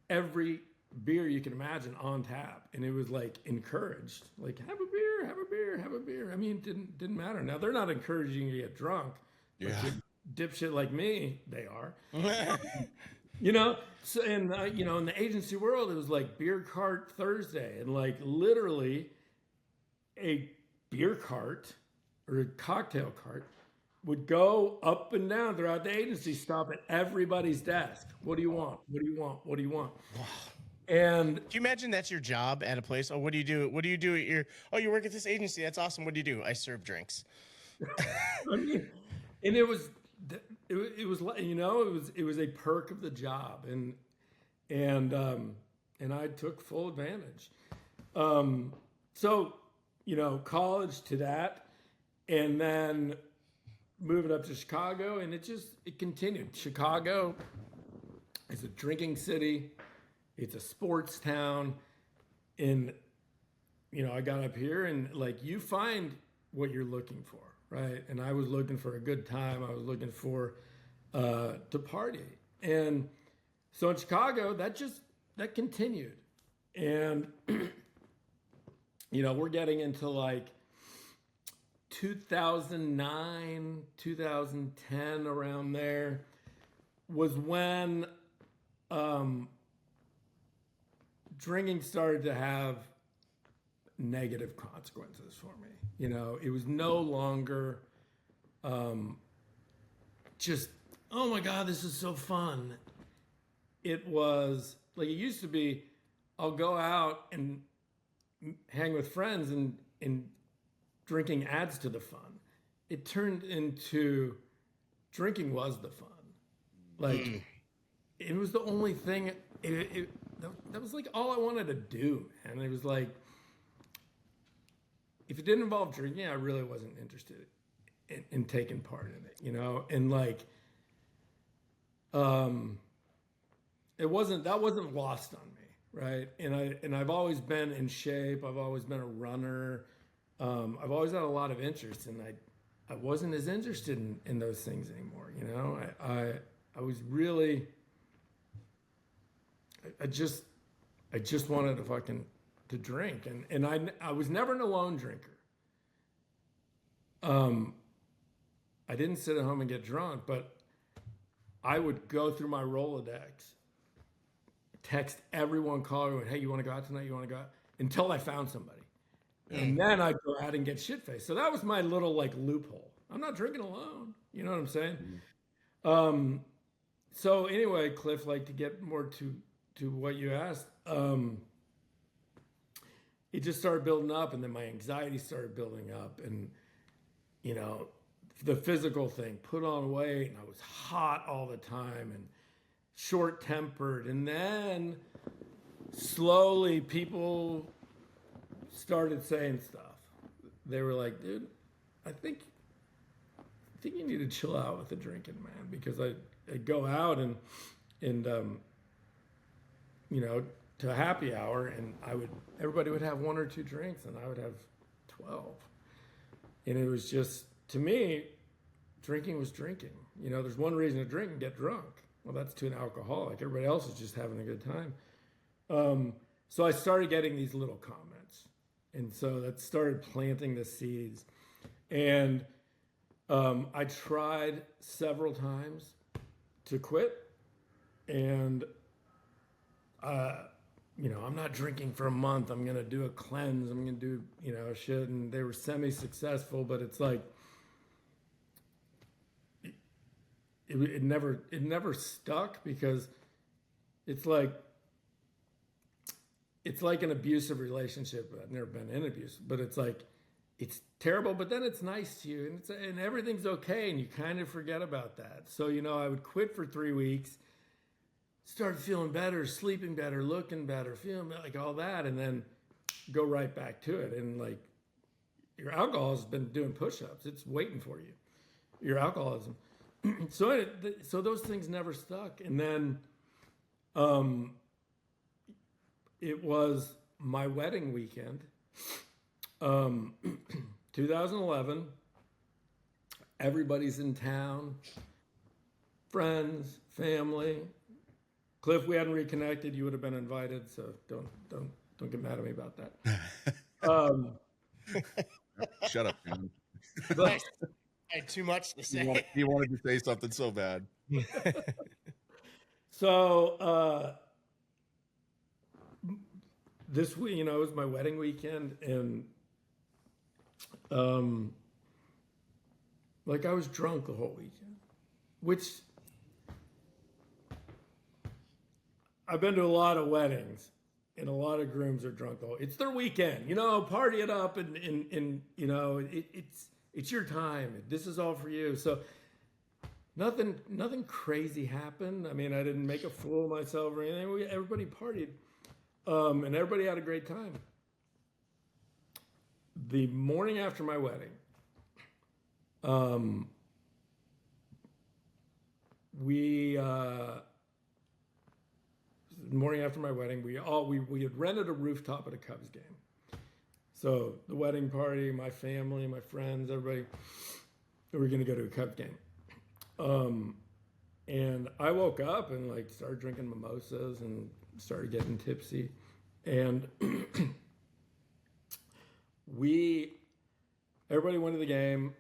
every beer you can imagine on tap, and it was like encouraged. Like, have a beer, have a beer, have a beer. I mean, it didn't matter. Now they're not encouraging you to get drunk. Yeah. Dipshit like me, they are. So in the agency world, it was like beer cart Thursday, and like literally a beer cart or a cocktail cart would go up and down throughout the agency, stop at everybody's desk. What do you want? What do you want? What do you want? Wow. And can you imagine that's your job at a place? Oh, what do you do? What do you do at you work at this agency? That's awesome. What do you do? I serve drinks. I mean, and it was a perk of the job, and I took full advantage. So college to that, and then moving up to Chicago, and it continued. Chicago is a drinking city. It's a sports town, and I got up here, and like you find what you're looking for. Right. And I was looking for a good time. I was looking for to party. And so in Chicago, that continued. And, we're getting into like 2009, 2010, around there was when drinking started to have negative consequences for me. It was no longer just, oh my God, this is so fun. It was like, it used to be, I'll go out and hang with friends and drinking adds to the fun. It turned into drinking was the fun. Like it was the only thing. That was like all I wanted to do, man. It was like if it didn't involve drinking, I really wasn't interested in taking part in it, you know. And like, that wasn't lost on me, right? And I've always been in shape. I've always been a runner. I've always had a lot of interest, and I wasn't as interested in those things anymore, you know. I was really, I just wanted to drink, and I was never an alone drinker. I didn't sit at home and get drunk, but I would go through my Rolodex, text everyone, call everyone, hey, you want to go out tonight? You want to go out? Until I found somebody. And then I'd go out and get shit-faced. So that was my little like loophole. I'm not drinking alone. You know what I'm saying? So anyway, Cliff, like to get more to what you asked, it just started building up, and then my anxiety started building up, and you know, the physical thing, put on weight, and I was hot all the time and short-tempered, and then slowly people started saying stuff. They were like, dude, I think you need to chill out with the drinking, man, because I'd go out and you know, to a happy hour, and everybody would have 1 or 2 drinks, and I would have 12. And it was just, to me, drinking was drinking. You know, there's one reason to drink and get drunk. Well, that's to an alcoholic. Everybody else is just having a good time. So I started getting these little comments. And so that started planting the seeds. And I tried several times to quit. And you know, I'm not drinking for a month. I'm going to do a cleanse. I'm going to do, you know, shit. And they were semi-successful, but it's like, it never stuck, because it's like an abusive relationship. I've never been in abuse, but it's like, it's terrible, but then it's nice to you, and everything's okay. And you kind of forget about that. So, you know, I would quit for 3 weeks, start feeling better, sleeping better, looking better, feeling like all that, and then go right back to it. And like, your alcohol has been doing push-ups. It's waiting for you. Your alcoholism. So those things never stuck. And then it was my wedding weekend, 2011. Everybody's in town, friends, family. Cliff, we hadn't reconnected. You would have been invited, so don't get mad at me about that. Shut up, man. I had too much to say. He wanted to say something so bad. So this week, you know, it was my wedding weekend, and like I was drunk the whole weekend, which I've been to a lot of weddings, and a lot of grooms are drunk the whole. It's their weekend, you know, party it up, and you know, it's your time. This is all for you. So nothing crazy happened. I mean, I didn't make a fool of myself or anything. Everybody partied, and everybody had a great time. The morning after my wedding, the morning after my wedding, we had rented a rooftop at a Cubs game. So the wedding party, my family, my friends, everybody, we were going to go to a Cubs game. And I woke up and like started drinking mimosas and started getting tipsy. And everybody went to the game.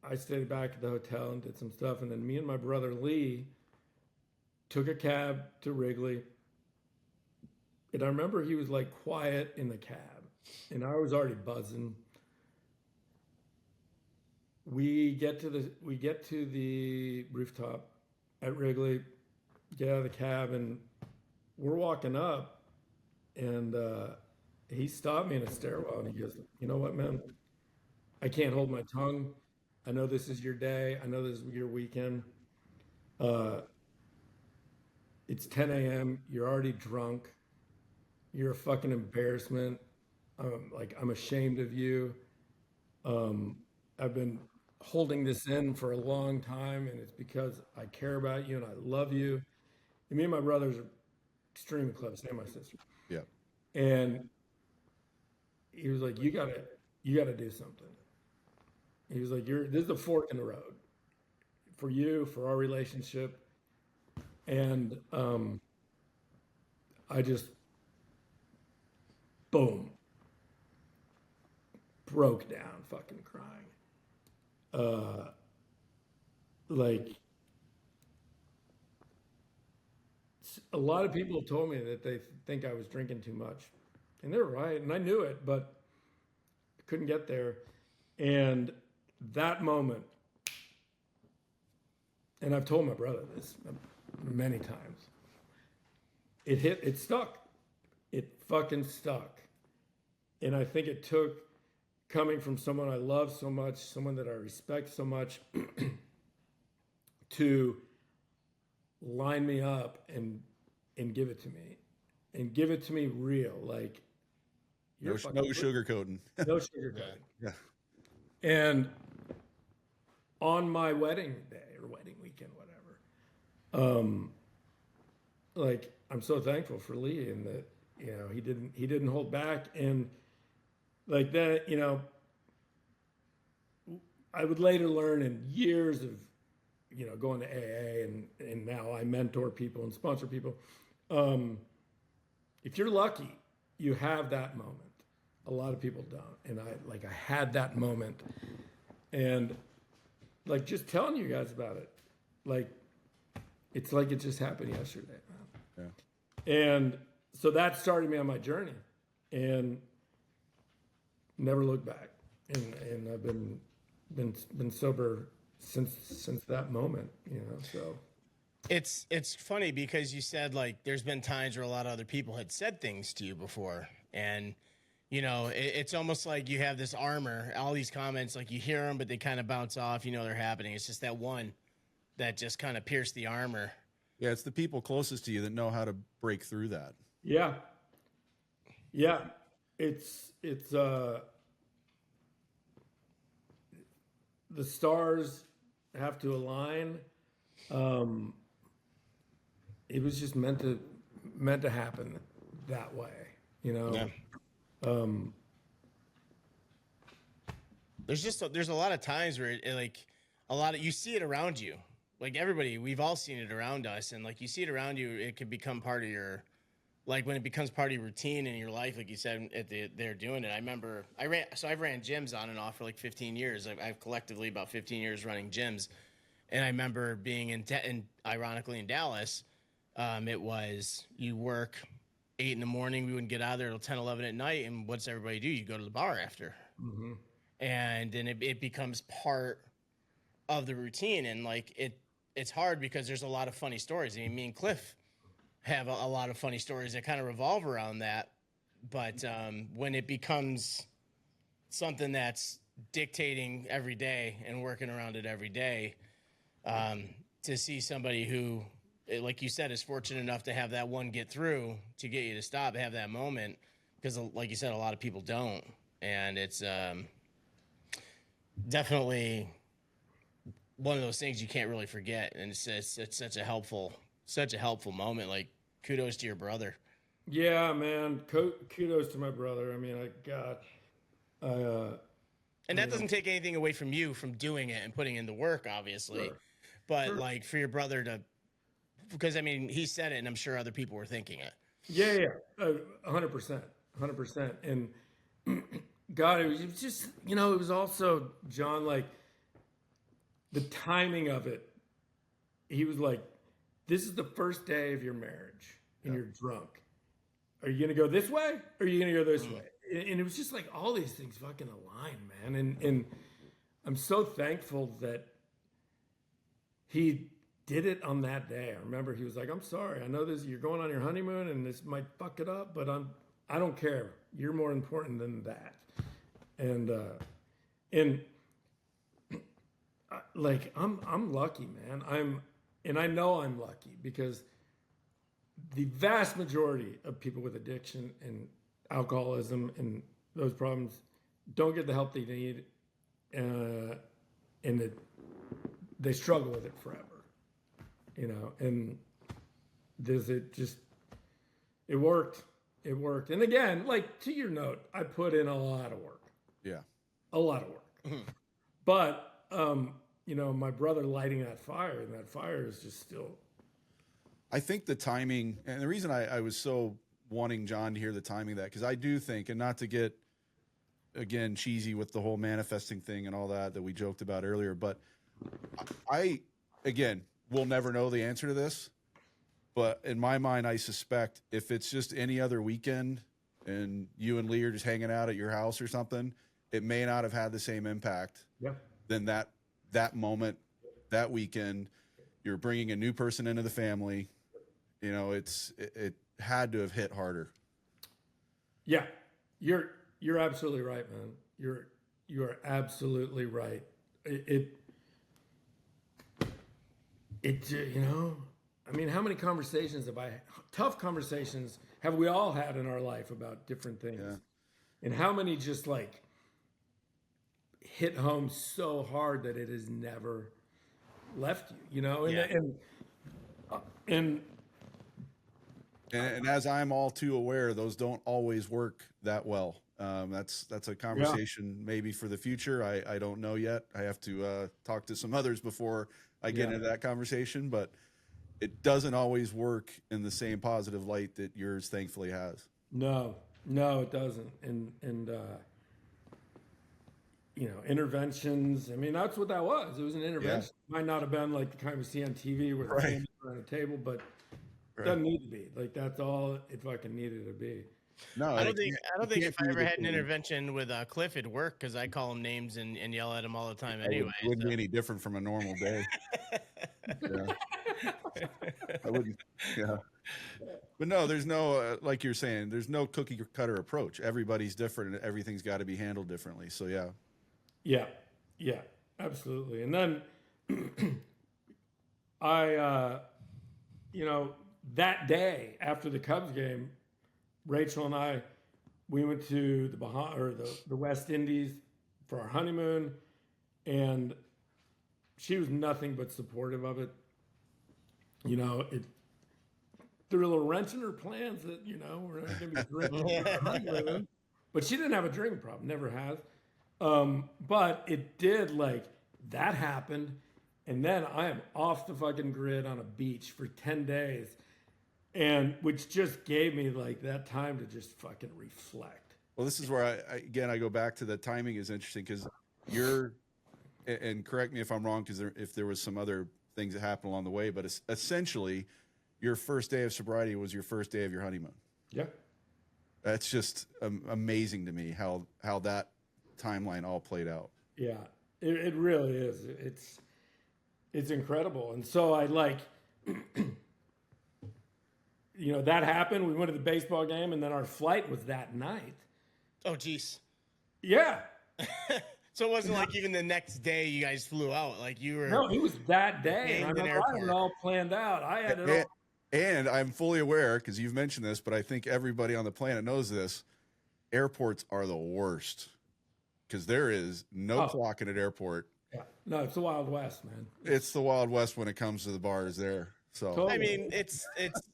I stayed back at the hotel and did some stuff. And then me and my brother Lee took a cab to Wrigley. And I remember he was like quiet in the cab, and I was already buzzing. We get to the rooftop at Wrigley, get out of the cab, and we're walking up, and he stopped me in a stairwell, and he goes, "You know what, man? I can't hold my tongue. I know this is your day. I know this is your weekend. It's 10 a.m. You're already drunk. You're a fucking embarrassment. I'm ashamed of you. I've been holding this in for a long time, and it's because I care about you and I love you." And me and my brothers are extremely close, and my sister. Yeah. And he was like, you gotta do something. He was like, this is a fork in the road for you, for our relationship. And I just, boom, broke down, fucking crying. Like, a lot of people have told me that they think I was drinking too much. And they're right, and I knew it, but I couldn't get there. And that moment, and I've told my brother this many times, it stuck. It fucking stuck. And I think it took, coming from someone I love so much, someone that I respect so much, to line me up and give it to me. And give it to me real. Like, No sugarcoating. No sugarcoating. Yeah. And on my wedding day or wedding weekend, whatever, like, I'm so thankful for Lee, and that, you know, he didn't hold back. And like that, you know, I would later learn in years of, you know, going to AA, and now I mentor people and sponsor people. If you're lucky, you have that moment. A lot of people don't. And I had that moment, and like, just telling you guys about it, like, it's like it just happened yesterday, man. Yeah. And so that started me on my journey, and never looked back. And I've been sober since that moment, you know. So It's funny because you said, like, there's been times where a lot of other people had said things to you before, and you know, it's almost like you have this armor, all these comments, like, you hear them, but they kind of bounce off, you know, they're happening. It's just that one that just kind of pierced the armor. Yeah, it's the people closest to you that know how to break through that. yeah, it's the stars have to align. It was just meant to happen that way, you know. Yeah. There's a lot of times where you see it around you, like, everybody, we've all seen it around us, and like, you see it around you, it could become part of your, like, when it becomes part of your routine in your life, like you said, they're doing it. I remember I've ran gyms on and off for like 15 years. I've collectively about 15 years running gyms, and I remember being ironically in Dallas. It was, you work 8 in the morning, we wouldn't get out of there till 10, 11 at night, and what's everybody do? You go to the bar after. Mm-hmm. And then it becomes part of the routine, and like, it's hard because there's a lot of funny stories. I mean, me and Cliff have a lot of funny stories that kind of revolve around that, but when it becomes something that's dictating every day and working around it every day, to see somebody who, like you said, is fortunate enough to have that one get through to get you to stop, have that moment, because like you said, a lot of people don't, and it's definitely one of those things you can't really forget, and it's such a helpful moment. Like, kudos to your brother. Yeah, man. Kudos to my brother. I mean, and that doesn't take anything away from you from doing it and putting in the work, obviously. Sure. But Sure. like, for your brother to, because I mean, he said it, and I'm sure other people were thinking it. Yeah, 100%. And God, it was just, you know, it was also, John, like, the timing of it. He was like, this is the first day of your marriage, and you're drunk. Are you going to go this way, or are you going to go this way? And it was just like, all these things fucking align, man. And I'm so thankful that he did it on that day. I remember he was like, I'm sorry. I know this, you're going on your honeymoon, and this might fuck it up, but I don't care. You're more important than that. And like I'm lucky, man. I know I'm lucky because the vast majority of people with addiction and alcoholism and those problems don't get the help they need, and they struggle with it forever, you know. And it worked. It worked. And again, like to your note, I put in a lot of work. Yeah. A lot of work. But you know, my brother lighting that fire, and that fire is just still. I think the timing, and the reason I was so wanting John to hear the timing of that, because I do think, and not to get, again, cheesy with the whole manifesting thing and all that we joked about earlier, but I again, we'll never know the answer to this, but in my mind, I suspect if it's just any other weekend and you and Lee are just hanging out at your house or something, it may not have had the same impact than that moment, that weekend. You're bringing a new person into the family. You know, it had to have hit harder. Yeah, you're absolutely right, man. You are absolutely right. It you know, I mean, how many tough conversations have we all had in our life about different things? Yeah. And how many just like hit home so hard that it has never left you, you know? And as I'm all too aware, those don't always work that well. That's a conversation maybe for the future. I don't know yet. I have to talk to some others before I get into that conversation, but it doesn't always work in the same positive light that yours thankfully has. No, it doesn't. And you know, interventions. I mean, that's what that was. It was an intervention. Yeah. Might not have been like the kind we see on TV where they're around a table, but it doesn't need to be. Like that's all it fucking needed to be. No, I don't think if I ever had an intervention with Cliff, it'd work because I call him names and yell at him all the time anyway. It wouldn't be any different from a normal day. I wouldn't. Yeah. But no, there's no, like you're saying, there's no cookie cutter approach. Everybody's different and everything's got to be handled differently. So Yeah, absolutely. And then I, you know, that day after the Cubs game, Rachel and I, we went to the West Indies for our honeymoon, and she was nothing but supportive of it. You know, it threw a little wrench in her plans that, you know, we're not going to be drinking. But she didn't have a drinking problem, never has. But it did, like, that happened, and then I am off the fucking grid on a beach for 10 days. And which just gave me like that time to just fucking reflect. Well, this is where I go back to the timing is interesting because and correct me if I'm wrong, because if there was some other things that happened along the way, but essentially your first day of sobriety was your first day of your honeymoon. Yeah. That's just amazing to me how that timeline all played out. Yeah, it really is. It's incredible. And so I like, you know, that happened. We went to the baseball game, and then our flight was that night. Oh, geez. Yeah. So it wasn't like even the next day you guys flew out. Like you were. No, it was that day. I had it all planned out. I had it all. And I'm fully aware, because you've mentioned this, but I think everybody on the planet knows this. Airports are the worst because there is no clock in an airport. Yeah. No, it's the Wild West, man. It's the Wild West when it comes to the bars there. So totally. I mean, it's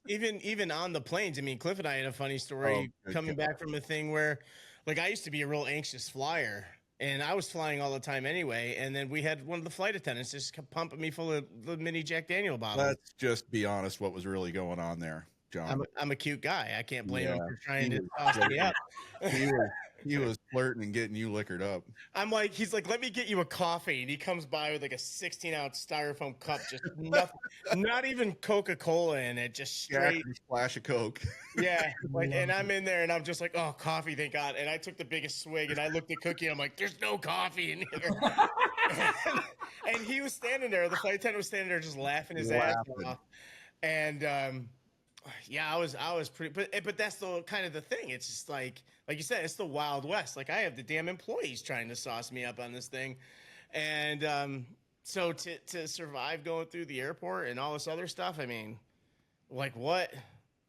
even on the planes. I mean, Cliff and I had a funny story coming back from a thing where, like, I used to be a real anxious flyer, and I was flying all the time anyway. And then we had one of the flight attendants just kept pumping me full of the mini Jack Daniel bottles. Let's just be honest, what was really going on there, John? I'm a cute guy. I can't blame him for trying to toss me up. He was flirting and getting you liquored up. He's like, let me get you a coffee. And he comes by with like a 16-ounce styrofoam cup, just not even Coca-Cola in it, just straight splash of Coke. Yeah. Like, and I'm in there and I'm just like, oh, coffee, thank God. And I took the biggest swig and I looked at Cookie and I'm like, there's no coffee in here. and he was standing there, the flight attendant was standing there just laughing his ass off. And Yeah, I was pretty, but that's the kind of the thing. It's just like you said, it's the Wild West. Like I have the damn employees trying to sauce me up on this thing, and so to survive going through the airport and all this other stuff. I mean, like what?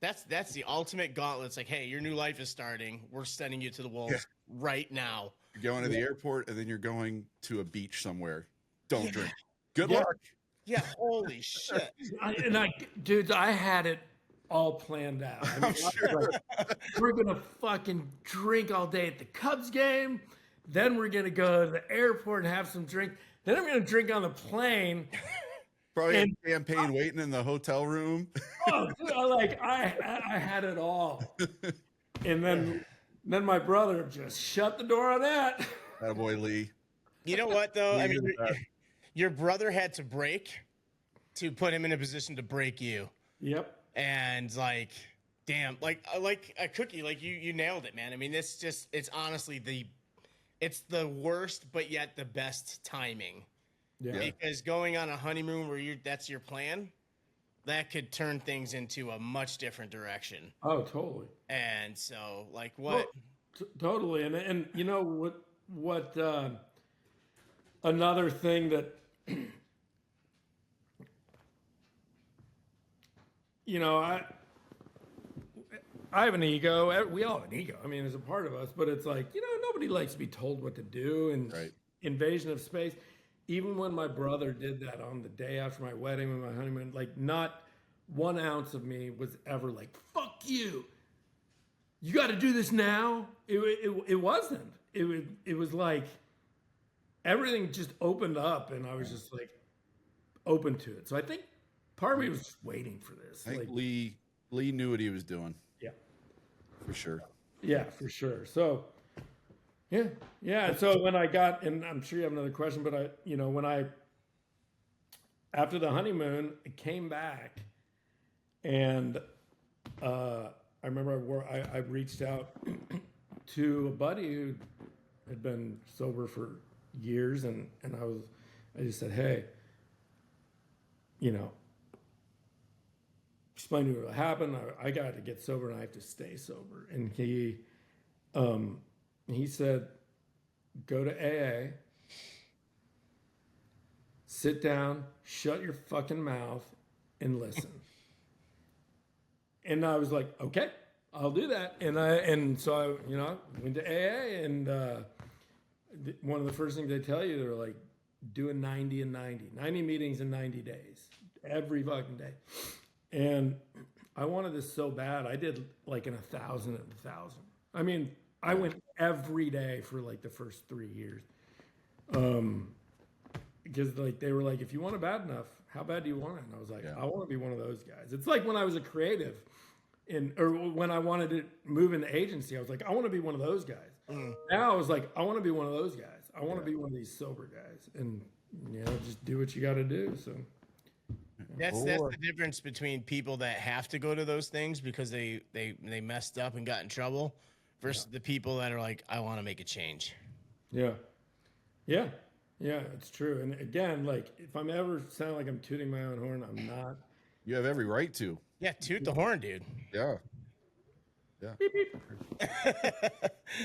That's the ultimate gauntlet. It's like, hey, your new life is starting. We're sending you to the wolves right now. You're going to the airport, and then you're going to a beach somewhere. Don't drink. Good Yeah. luck. Yeah, holy shit. Dudes, I had it all planned out. I mean, I'm sure. we're gonna fucking drink all day at the Cubs game. Then we're gonna go to the airport and have some drink. Then I'm gonna drink on the plane. Probably had champagne waiting in the hotel room. Oh, dude, I had it all. And then my brother just shut the door on that. Attaboy Lee. You know what though? I mean, your brother had to break to put him in a position to break you. Yep. And like, damn, like a cookie, like you nailed it, man. I mean, it's honestly it's the worst, but yet the best timing. Yeah. Because going on a honeymoon where that's your plan, that could turn things into a much different direction. Oh, totally. And so, like, what? Well, totally. And you know what? Another thing that you know, I have an ego. We all have an ego. I mean, it's a part of us, but it's like, you know, nobody likes to be told what to do and invasion of space. Even when my brother did that on the day after my wedding and my honeymoon, like not 1 ounce of me was ever like, fuck you. You got to do this now. It wasn't. It was like everything just opened up and I was just like open to it. So I think part of me was just waiting for this. I think like, Lee knew what he was doing. Yeah. For sure. Yeah, for sure. So, yeah. So when I got, and I'm sure you have another question, but after the honeymoon, I came back, and I remember I reached out to a buddy who had been sober for years, and I just said, hey, explain to me what happened. I got to get sober and I have to stay sober. And he said, go to AA, sit down, shut your fucking mouth, and listen. And I was like, okay, I'll do that. And so I went to AA, and one of the first things they tell you, they're like, do a 90 and 90 meetings in 90 days, every fucking day. And I wanted this so bad. I did like in 1,000 and 1,000. I mean, I went every day for like the first 3 years. Because like they were like, if you want it bad enough, how bad do you want it? And I was like, I want to be one of those guys. It's like when I was a creative or when I wanted to move into agency, I was like, I want to be one of those guys. Now I was like, I want to be one of those guys. I want to be one of these sober guys, and just do what you got to do. So that's the difference between people that have to go to those things because they messed up and got in trouble versus the people that are like, I want to make a change. Yeah, it's true. And again, like if I'm ever sound like I'm tooting my own horn, I'm not. You have every right to. Yeah, toot the horn, dude. Yeah. Beep, beep.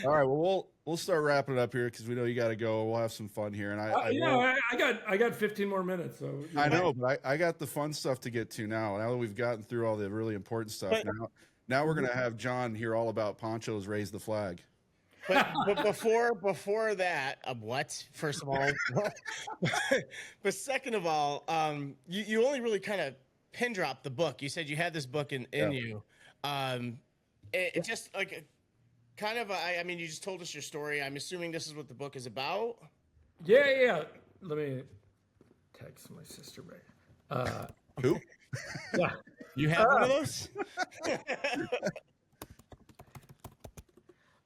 All right, well, we'll start wrapping it up here because we know you got to go. We'll have some fun here, and I got 15 more minutes. So I know, but I got the fun stuff to get to now. Now that we've gotten through all the really important stuff, now we're gonna have John hear all about Poncho's raise the flag. But before that, what? First of all, but second of all, you only really kind of pin dropped the book. You said you had this book in you. It just like kind of, I mean, you just told us your story. I'm assuming this is what the book is about. Yeah. Let me text my sister back. Who? Yeah. You have one of those?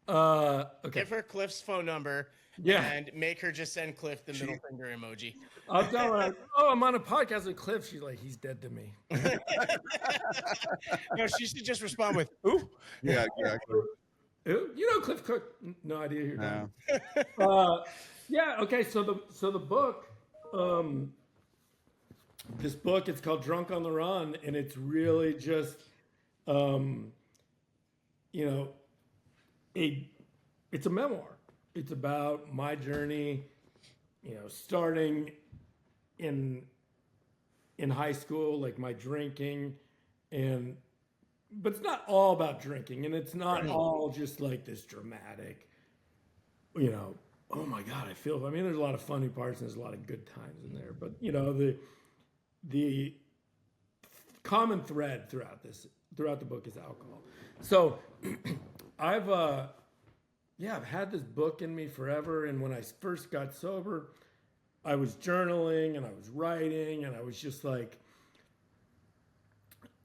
Okay. Give her Cliff's phone number. Yeah. And make her just send Cliff the middle finger emoji. I'll tell her, I'm on a podcast with Cliff. She's like, he's dead to me. No, she should just respond with, ooh. Yeah, exactly. You know Cliff Cook. No idea who you're talking. Yeah, okay, so the book, this book, it's called Drunk on the Run, and it's really just um, you know, it's a memoir. It's about my journey, you know, starting in high school, like my drinking, but it's not all about drinking, and it's not all just like this dramatic, you know, oh my God, I mean, there's a lot of funny parts and there's a lot of good times in there, but you know, the common thread throughout the book is alcohol. So I've had this book in me forever, and when I first got sober, I was journaling and I was writing, and I was just like,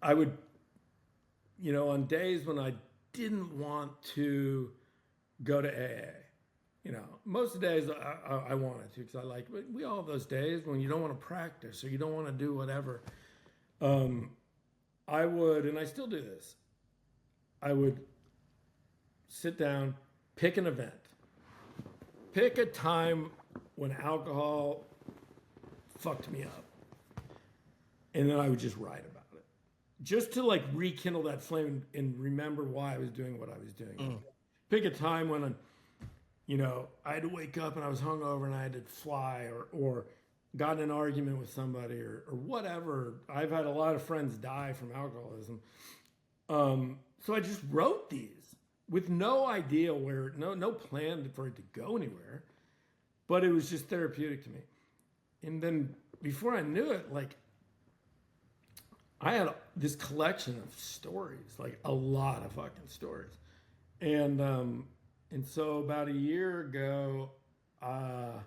I would, you know, on days when I didn't want to go to AA, you know, most of the days I wanted to, because I like, we all have those days when you don't want to practice or you don't want to do whatever. I would, and I still do this, I would sit down, pick an event, pick a time when alcohol fucked me up, and then I would just write about it, just to like rekindle that flame and remember why I was doing what I was doing. Pick a time when you know, I had to wake up and I was hungover and I had to fly, or got in an argument with somebody, or whatever. I've had a lot of friends die from alcoholism. So I just wrote these with no idea where, no plan for it to go anywhere, but it was just therapeutic to me. And then before I knew it, like, I had this collection of stories, like a lot of fucking stories. And so about a year ago, not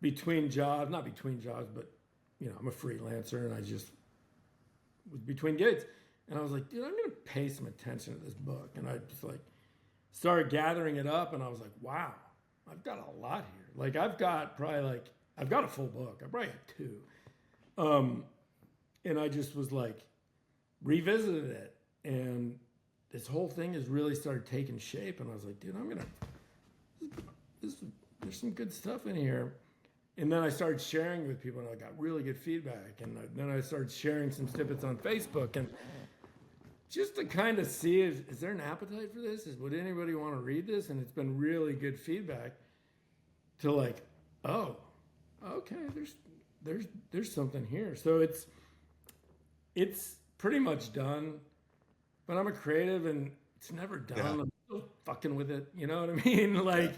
between jobs, but, you know, I'm a freelancer and I just was between gigs. And I was like, dude, I'm going to pay some attention to this book. And I just like started gathering it up, and I was like, wow, I've got a lot here. Like I've got a full book. I probably had two. And I just was like, revisited it. And this whole thing has really started taking shape. And I was like, dude, there's some good stuff in here. And then I started sharing with people, and I got really good feedback. And then I started sharing some snippets on Facebook, and just to kind of see, is there an appetite for this? Would anybody want to read this? And it's been really good feedback to like, oh, okay, there's something here. So it's pretty much done, but I'm a creative and it's never done. Yeah. I'm still fucking with it. You know what I mean? Like,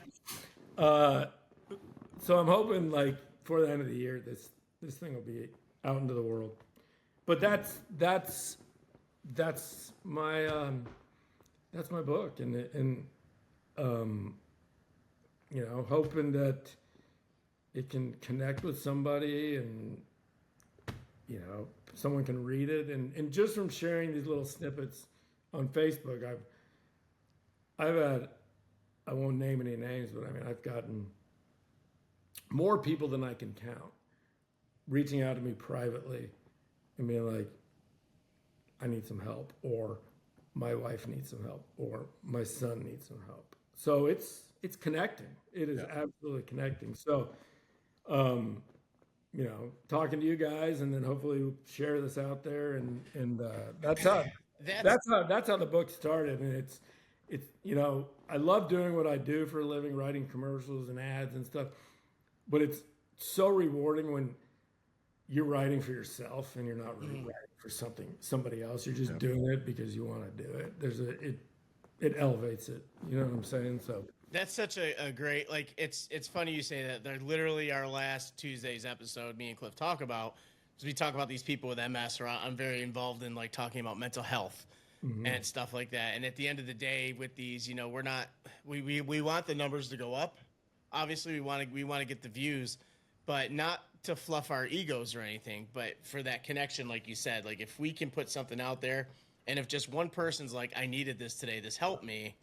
so I'm hoping like for the end of the year, this thing will be out into the world. But that's my book, and you know, hoping that it can connect with somebody, and you know, someone can read it, and just from sharing these little snippets on Facebook, I've had, I won't name any names, but I mean, I've gotten more people than I can count reaching out to me privately and being like, I need some help, or my wife needs some help, or my son needs some help. So it's connecting. It is absolutely connecting. So, you know, talking to you guys, and then hopefully we'll share this out there, and that's how the book started. I mean, it's you know, I love doing what I do for a living, writing commercials and ads and stuff, but it's so rewarding when you're writing for yourself and you're not really writing for somebody else. You're just doing it because you want to do it. It elevates it. You know what I'm saying? So that's such a great, like, it's funny you say that. They're literally our last Tuesday's episode, me and Cliff talk about, because we talk about these people with MS, or I'm very involved in like talking about mental health and stuff like that. And at the end of the day with these, you know, we want the numbers to go up. Obviously we want to get the views, but not to fluff our egos or anything, but for that connection, like you said, like if we can put something out there, and if just one person's like, I needed this today, this helped me,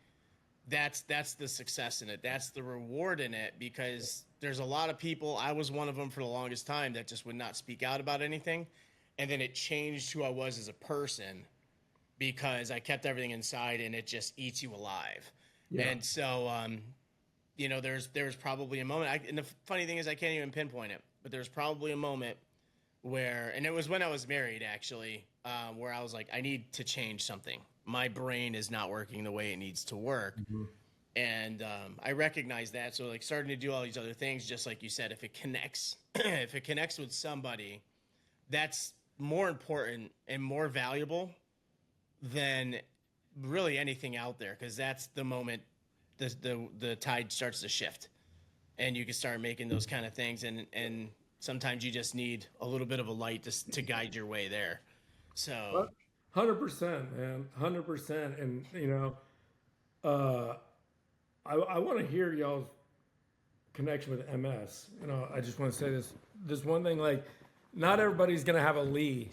that's the success in it. That's the reward in it, because there's a lot of people, I was one of them for the longest time, that just would not speak out about anything. And then it changed who I was as a person, because I kept everything inside, and it just eats you alive. Yeah. And so, you know, there's probably a moment, and the funny thing is I can't even pinpoint it, but there's probably a moment and it was when I was married actually, where I was like, I need to change something. My brain is not working the way it needs to work. And I recognize that. So like starting to do all these other things, just like you said, if it connects, if it connects with somebody, that's more important and more valuable than really anything out there. Cause that's the moment the tide starts to shift and you can start making those kind of things. And sometimes you just need a little bit of a light to guide your way there. So 100%, man, 100%. And I want to hear y'all's connection with MS. I just want to say this one thing, like, not everybody's gonna have a Lee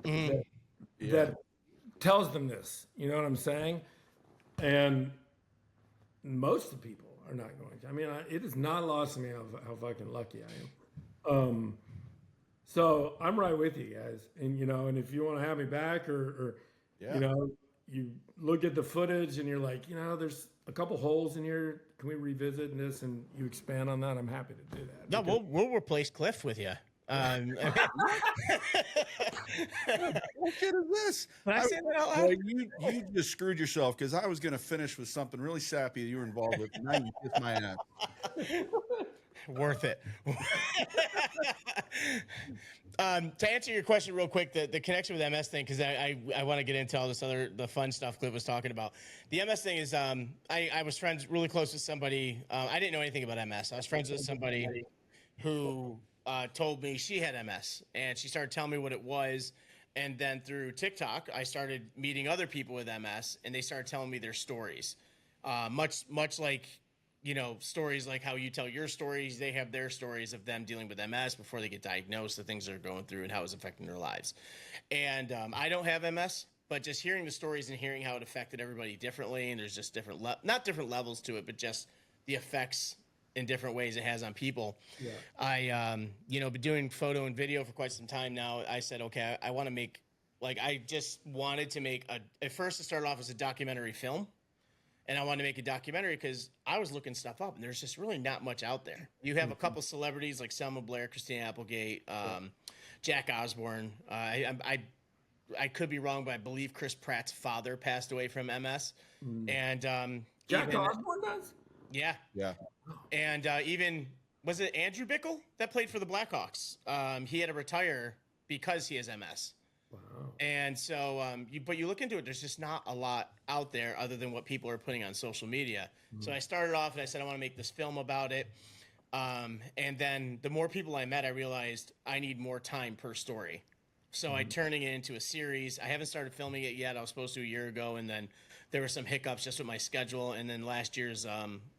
that tells them this. You know what I'm saying? And most of the people are not going to. I mean, it is not lost on me how fucking lucky I am. So I'm right with you guys, and and if you want to have me back, or you look at the footage and you're like, there's a couple holes in here. Can we revisit this? And you expand on that. I'm happy to do that. No, we'll replace Cliff with you. What kid is this? When I say that out loud? Well, you just screwed yourself because I was going to finish with something really sappy you were involved with, and now you kissed my ass. Worth it. To answer your question real quick, the connection with MS thing, because I want to get into all this the fun stuff Cliff was talking about. The MS thing is I was friends really close with somebody. I didn't know anything about MS. I was friends with somebody who told me she had MS, and she started telling me what it was. And then through TikTok, I started meeting other people with MS, and they started telling me their stories. Much like, stories like how you tell your stories, they have their stories of them dealing with MS before they get diagnosed, the things they're going through and how it's affecting their lives. And I don't have MS, but just hearing the stories and hearing how it affected everybody differently, and there's just not different levels to it, but just the effects in different ways it has on people. Yeah. I, been doing photo and video for quite some time now. I said, okay, I want to make, I just wanted to make at first it started off as a documentary film. And I wanted to make a documentary because I was looking stuff up, and there's just really not much out there. You have a couple celebrities like Selma Blair, Christina Applegate, Jack Osborne. I could be wrong, but I believe Chris Pratt's father passed away from MS. And Jack Osborne does? Yeah. Yeah. And even, was it Andrew Bickle that played for the Blackhawks? He had to retire because he has MS. Wow. And so, but you look into it, there's just not a lot out there other than what people are putting on social media. So I started off and I said, I want to make this film about it. And then the more people I met, I realized I need more time per story. So I turning it into a series. I haven't started filming it yet. I was supposed to a year ago, and then there were some hiccups just with my schedule. And then last year's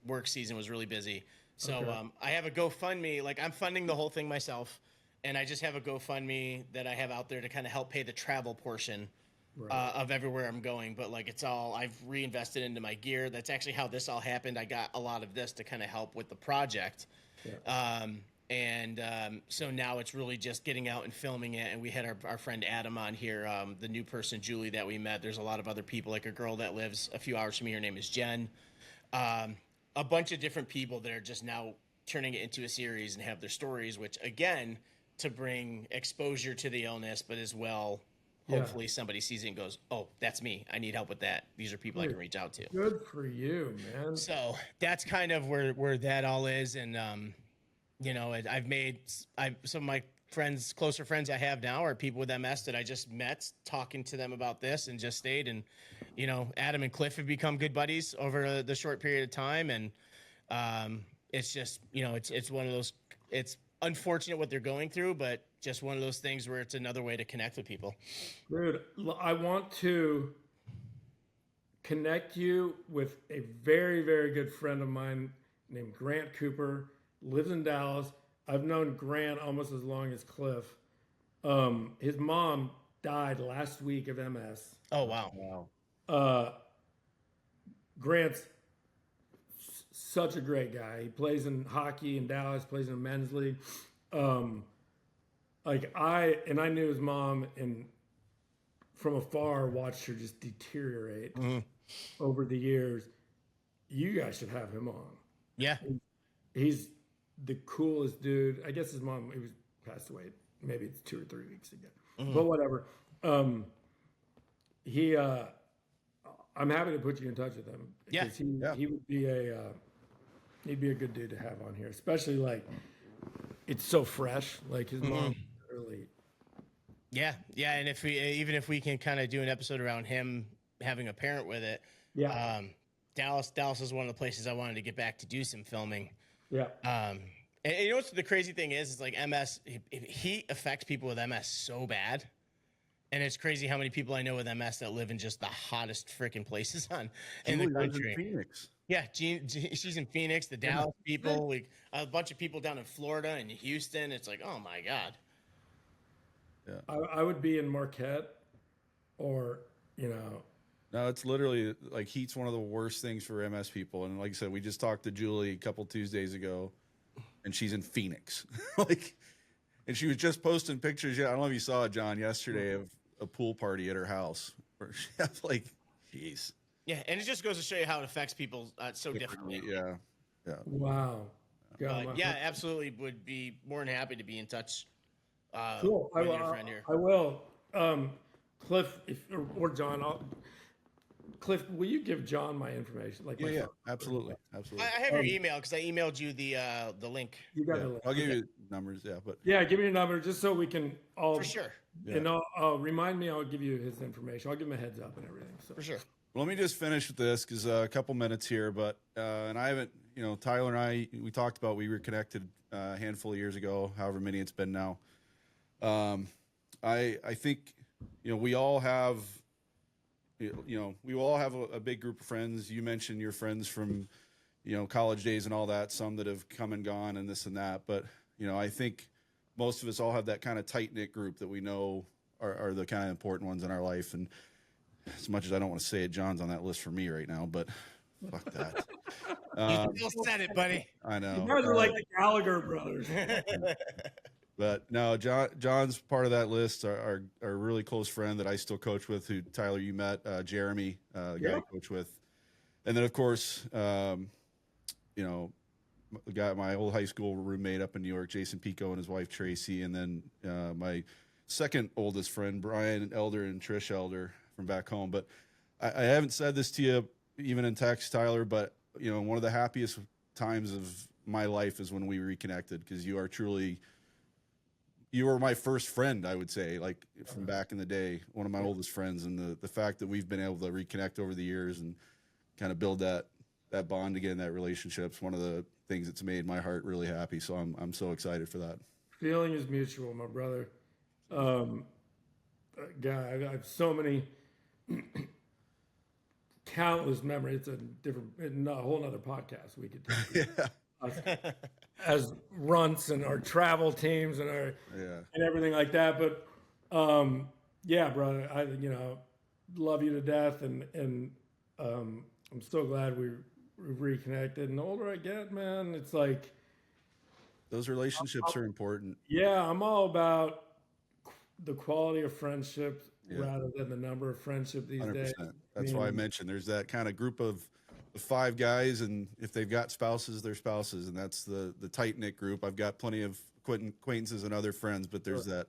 work season was really busy. So I have a GoFundMe. I'm funding the whole thing myself. And I just have a GoFundMe that I have out there to kind of help pay the travel portion of everywhere I'm going. But it's all, I've reinvested into my gear. That's actually how this all happened. I got a lot of this to kind of help with the project. Yeah. So now it's really just getting out and filming it. And we had our friend Adam on here, the new person, Julie, that we met. There's a lot of other people, like a girl that lives a few hours from me. Her name is Jen. A bunch of different people that are just now turning it into a series and have their stories, which again, to bring exposure to the illness, but as well, hopefully somebody sees it and goes, oh, that's me. I need help with that. These are people I can reach out to. Good for you, man. So that's kind of where that all is. And, I've made some of my friends, closer friends I have now are people with MS that I just met talking to them about this and just stayed. And, Adam and Cliff have become good buddies over the short period of time. And it's just, it's one of those, it's unfortunate what they're going through, but just one of those things where it's another way to connect with people. Dude, I want to connect you with a very, very good friend of mine named Grant Cooper, lives in Dallas. I've known Grant almost as long as Cliff. His mom died last week of MS. Oh, wow. Grant's such a great guy. He plays in hockey in Dallas, plays in a men's league. I knew his mom and from afar watched her just deteriorate over the years. You guys should have him on. Yeah. He's the coolest dude. I guess his mom, he was passed away maybe it's 2 or 3 weeks ago, but whatever. I'm happy to put you in touch with him. Yeah. Because he would be he'd be a good dude to have on here, especially like it's so fresh. Like his mom really. Yeah, and even if we can kind of do an episode around him having a parent with it, Dallas is one of the places I wanted to get back to do some filming. Yeah. And you know what's the crazy thing is like MS, he affects people with MS so bad. And it's crazy how many people I know with MS that live in just the hottest freaking places in the country. In Phoenix. Yeah, she's in Phoenix. The Dallas people, like a bunch of people down in Florida and Houston. It's like, oh my god. Yeah. I would be in Marquette, or No, it's literally like heat's one of the worst things for MS people. And like I said, we just talked to Julie a couple Tuesdays ago, and she's in Phoenix. And she was just posting pictures. Yeah, I don't know if you saw it, John, yesterday of a pool party at her house. Where she has like, jeez. Yeah, and it just goes to show you how it affects people so differently. Yeah. wow. Yeah, absolutely. Would be more than happy to be in touch. Cool. With your friend here. I will. Cliff, or John, Cliff, will you give John my information? Like, Yeah, absolutely. I have your email because I emailed you the link. You got the link. I'll give you numbers, but Yeah, give me your number just so we can all. For sure. And I'll remind me. I'll give you his information. I'll give him a heads up and everything. So. For sure. Well, let me just finish with this because a couple minutes here, but and I haven't, Tyler and I, we talked about we were connected a handful of years ago, however many it's been now. I think we all have we all have a big group of friends. You mentioned your friends from college days and all that, some that have come and gone and this and that, but I think most of us all have that kind of tight-knit group that we know are the kind of important ones in our life. And as much as I don't want to say it, John's on that list for me right now, but fuck that. You still said it, buddy. I know. You guys are like the Gallagher brothers. But no, John's part of that list. Our really close friend that I still coach with, who Tyler you met, Jeremy, the guy I coach with, and then of course, my old high school roommate up in New York, Jason Pico, and his wife Tracy, and then my second oldest friend, Brian Elder and Trish Elder from back home. But I haven't said this to you even in text, Tyler, but one of the happiest times of my life is when we reconnected, because you were my first friend, I would say, like from back in the day, one of my oldest friends, and the fact that we've been able to reconnect over the years and kind of build that bond again, that relationship's one of the things that's made my heart really happy. So I'm so excited for that. Feeling is mutual, my brother. God, I have so many countless memories. It's a whole nother podcast we could do. As runts and our travel teams and and everything like that. But yeah, brother, I love you to death, and I'm so glad we've reconnected. And the older I get, man, it's like those relationships are important. Yeah, I'm all about the quality of friendships rather than the number of friendships these 100%. Days. That's why I mentioned there's that kind of group of 5 guys, and if they've got spouses, they're spouses, and that's the tight-knit group. I've got plenty of acquaintances and other friends, but there's that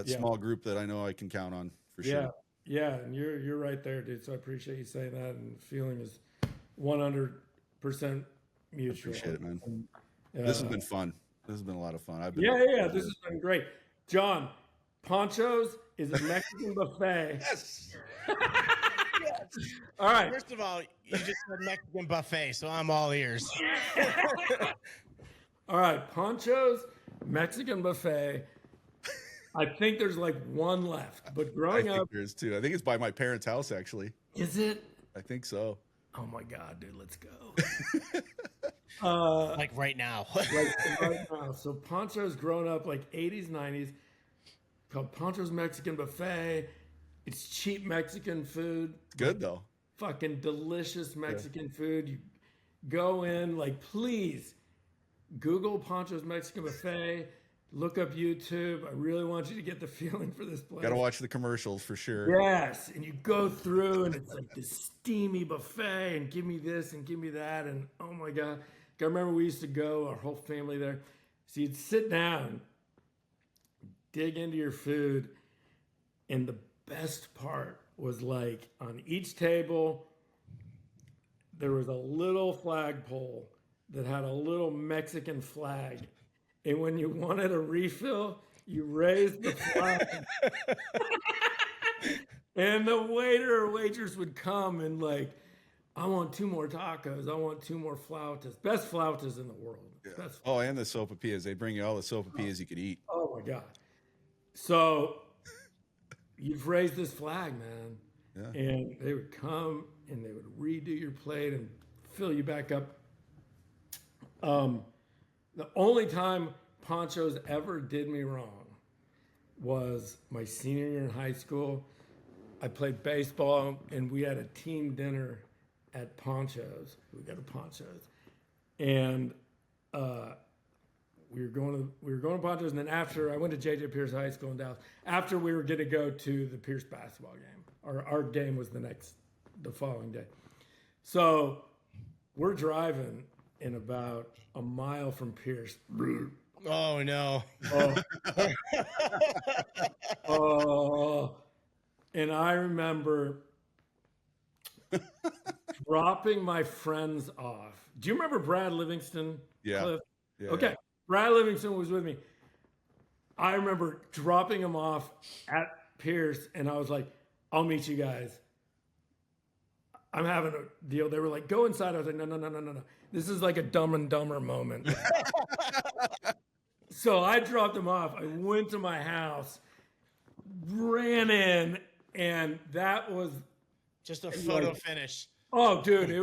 small group that I know I can count on for sure. Yeah, and you're right there, dude. So I appreciate you saying that, and feeling is 100% mutual. Appreciate it, man. This has been fun. This has been a lot of fun. This has been great. John, Poncho's is a Mexican buffet. Yes. All right. First of all, you just said Mexican buffet, so I'm all ears. All right, Poncho's Mexican buffet. I think there's like one left, but growing up, there's 2. I think it's by my parents' house, actually. Is it? I think so. Oh my God, dude, let's go. Like right now. Right now. So Poncho's grown up like 80s, 90s, called Poncho's Mexican Buffet. It's cheap Mexican food. It's good though. Fucking delicious Mexican food. You go in, like, please Google Poncho's Mexican Buffet. Look up YouTube. I really want you to get the feeling for this place. Got to watch the commercials for sure. Yes, and you go through, and it's like this steamy buffet, and give me this and give me that, and oh my God. I remember we used to go, our whole family there. So you'd sit down, dig into your food. And the best part was like on each table, there was a little flagpole that had a little Mexican flag. And when you wanted a refill, you raised the flag. And the waiter or waitress would come and like, I want 2 more tacos. I want 2 more flautas. Best flautas in the world. Yeah. Best. Oh, and the sopapillas. They bring you all the sopapillas you could eat. Oh my God. So you've raised this flag, man. Yeah. And they would come and they would redo your plate and fill you back up. The only time Ponchos ever did me wrong was my senior year in high school. I played baseball and we had a team dinner at Ponchos. We got to Ponchos, and we were going to Ponchos. And then after, I went to J.J. Pierce High School in Dallas. After we were going to go to the Pierce basketball game. Our game was the following day. So we're driving, and about a mile from Pierce. Oh no. And I remember dropping my friends off. Do you remember Brad Livingston? Yeah. Cliff? Yeah. Okay. Brad Livingston was with me. I remember dropping him off at Pierce, and I was like, I'll meet you guys. I'm having a deal. They were like, go inside. I was like, no. This is like a Dumb and Dumber moment. So I dropped him off. I went to my house, ran in, and that was Just a photo finish. oh, dude, it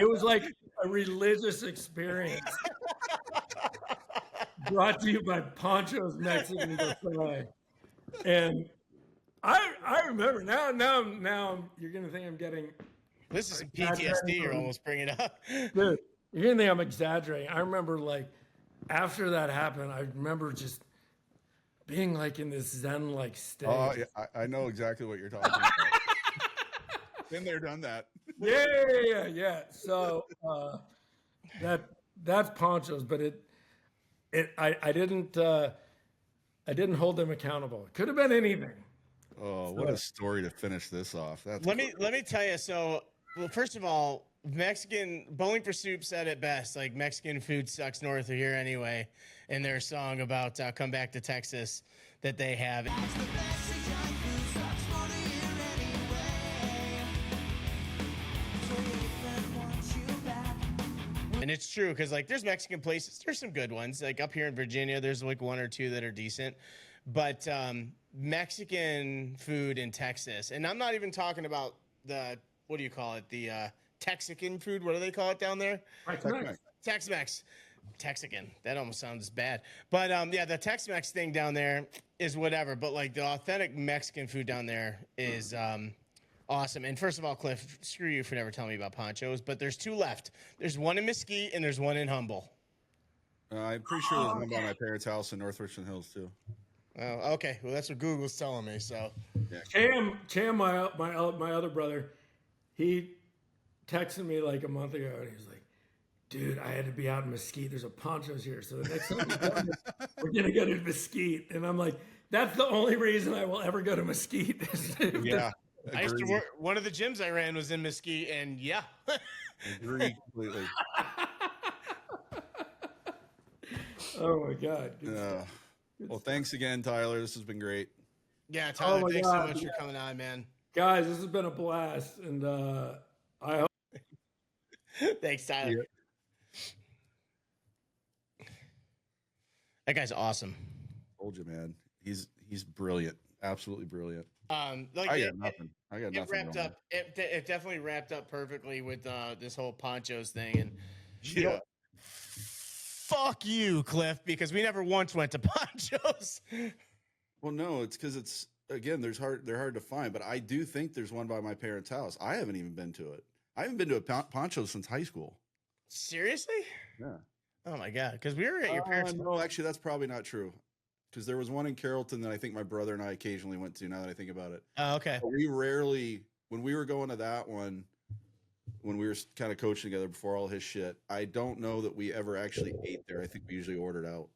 was like a religious experience. Brought to you by Poncho's Mexican Buffet. And I remember now you're gonna think I'm getting This is some PTSD you're almost bringing up. dude. You're gonna think I'm exaggerating. I remember like after that happened, I remember just being like in this Zen-like state. Oh, yeah, I know exactly what you're talking about. Been there, done that. Yeah. So that's Ponchos, but I didn't hold them accountable. It could have been anything. Oh, what a story to finish this off. That's Let me tell you. So, well, first of all, Mexican Bowling for Soup said it best. Like Mexican food sucks north of here anyway, in their song about "Come Back to Texas" that they have. And it's true because like there's Mexican places, there's some good ones. Like up here in Virginia, there's like 1 or 2 that are decent. But Mexican food in Texas, and I'm not even talking about the what do you call it? The Texican food. What do they call it down there? Tex-Mex. Texican. That almost sounds bad. But yeah, the Tex-Mex thing down there is whatever. But like the authentic Mexican food down there is awesome. And first of all, Cliff, screw you for never telling me about Ponchos. But there's 2 left. There's one in Mesquite and there's one in Humble. I'm pretty sure there's one by my parents' house in North Richland Hills too. Oh, okay. Well, that's what Google's telling me. So, Cham, my other brother, he texted me like a month ago, and he was like, "Dude, I had to be out in Mesquite. There's a Ponchos here, so the next time we're gonna go to Mesquite." And I'm like, "That's the only reason I will ever go to Mesquite." Yeah, I used to work. One of the gyms I ran was in Mesquite, and yeah, agree completely. Oh my God. Good stuff. Well, thanks again, Tyler. This has been great. yeah. Tyler, my thanks God, so much yeah. for coming on, man. Guys, this has been a blast, and I hope. Thanks, Tyler. Yeah. That guy's awesome. Told you, man. He's brilliant. Absolutely brilliant. Like I got nothing. I got it nothing. wrapped wrong. up. It definitely wrapped up perfectly with this whole Ponchos thing, and you Yeah. know, fuck you, Cliff, because we never once went to Ponchos. Well, no, it's because it's again. They're hard to find, but I do think there's one by my parents' house. I haven't even been to it. I haven't been to a Poncho since high school. Seriously? Yeah. Oh my God! Because we were at your parents' No, actually, that's probably not true. Because there was one in Carrollton that I think my brother and I occasionally went to. Now that I think about it, Oh, okay. but we rarely, when we were going to that one, when we were kind of coaching together before all his shit, I don't know that we ever actually ate there. I think we usually ordered out.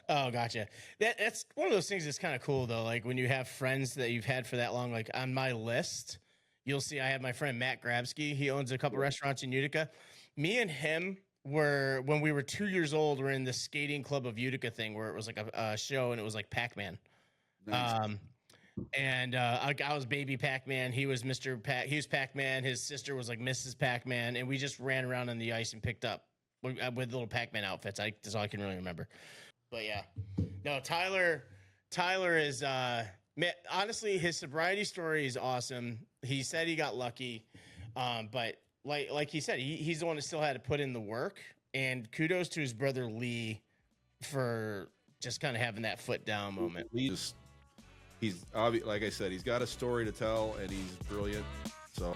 Oh, gotcha. That's one of those things that's kind of cool though. Like when you have friends that you've had for that long, like on my list, you'll see I have my friend Matt Grabsky. He owns a couple restaurants in Utica. Me and him were, when we were 2 years old, we're in the skating club of Utica thing where it was like a show and it was like Pac-Man. Nice. And I was baby Pac-Man. He was Mr. He was Pac-Man. His sister was like Mrs. Pac-Man, and we just ran around on the ice and picked up with little Pac-Man outfits. That's all I can really remember. But yeah, no, Tyler is man, honestly, his sobriety story is awesome. He said he got lucky, but like he said, he's the one that still had to put in the work. And kudos to his brother Lee for just kind of having that foot down moment. He's obvious, like I said, he's got a story to tell, and he's brilliant. So